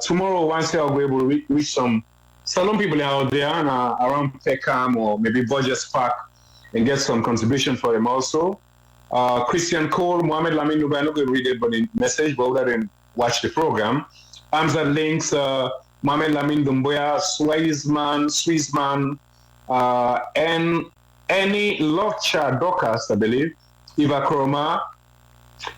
Tomorrow, Wednesday, I'll be able to reach some salon people out there around Peckham or maybe Burgess Park and get some contribution for them also. Christian Cole, Mohamed Lamin Nuba, I'm not going to read everybody's message, but we'll then watch the program. Amzad links, Mohamed Lamin Dumboya, Swissman, and any Locha Docas, I believe, Eva Kroma,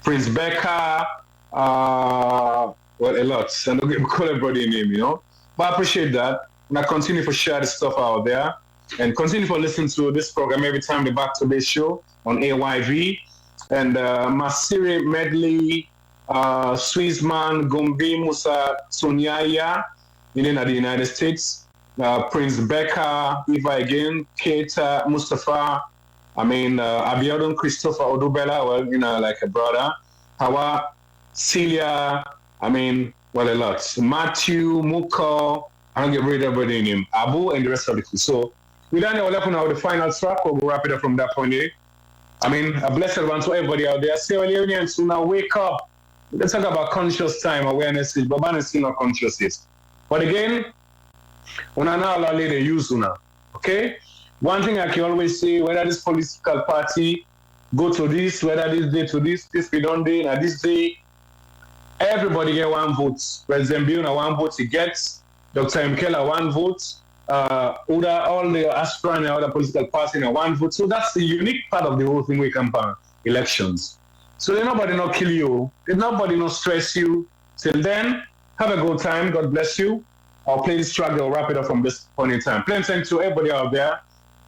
Prince Becca, well, a lot. I'm not going to call everybody's name, you know. But I appreciate that. And I continue to share the stuff out there and continue to listen to this program every time the Back to Base show on AYV. And Masiri Medley, Swissman, Gombi Musa Sonyaya, in the United States, Prince Becca, Eva again, Keita, Mustafa, Abiodun Christopher Odubela, well, you know, like a brother, Hawa, Celia, well, a lot. Matthew, Muko, I don't get rid of everybody's name, Abu, and the rest of the crew. So, we don't know what happened now with the final track, we'll wrap it up from that point here. A blessed one to everybody out there. Sierra Leoneans who now wake up. Let's talk about conscious time awareness, but man is still not conscious. But again, when I now allow the use now, okay? One thing I can always say, whether this political party go to this, whether this day to this we don't do, and this day, everybody get one vote. President Biona one vote he gets, Dr. Mkela one vote, all the aspirant and other political parties in one vote. So that's the unique part of the whole thing we campaign elections. So there's nobody not kill you, there's nobody not stress you. Till then, have a good time. God bless you. I'll play this track. I'll wrap it up from this point in time. Plenty thanks to everybody out there,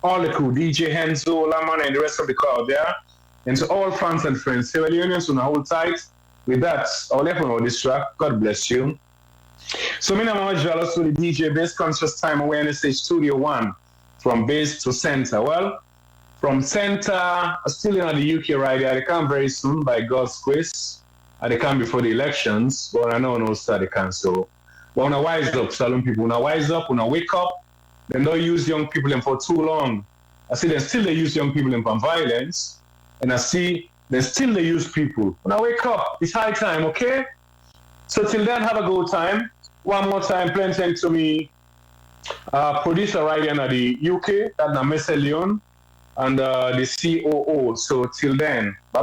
all the crew, DJ Henzo, Laman, and the rest of the crowd there, and to all fans and friends. Sierra Leoneans on the whole tight. With that, I'll let you know this track. God bless you. So, my name is Jalos to the DJ Base Conscious Time Awareness Stage Studio 1, from base to center. Well, from center, still in the UK right there. They come very soon by God's grace. They come before the elections, but I know no start they can. So, but when I wise up, salon people, when I wise up, when I wake up, they don't use young people in for too long. I see they still use young people in for violence, and I see they still use people. When I wake up, it's high time, okay? So till then, have a good time. One more time, plenty thanks to me, producer right here in the UK, that's Mr. Leone, and the COO. So till then, bye.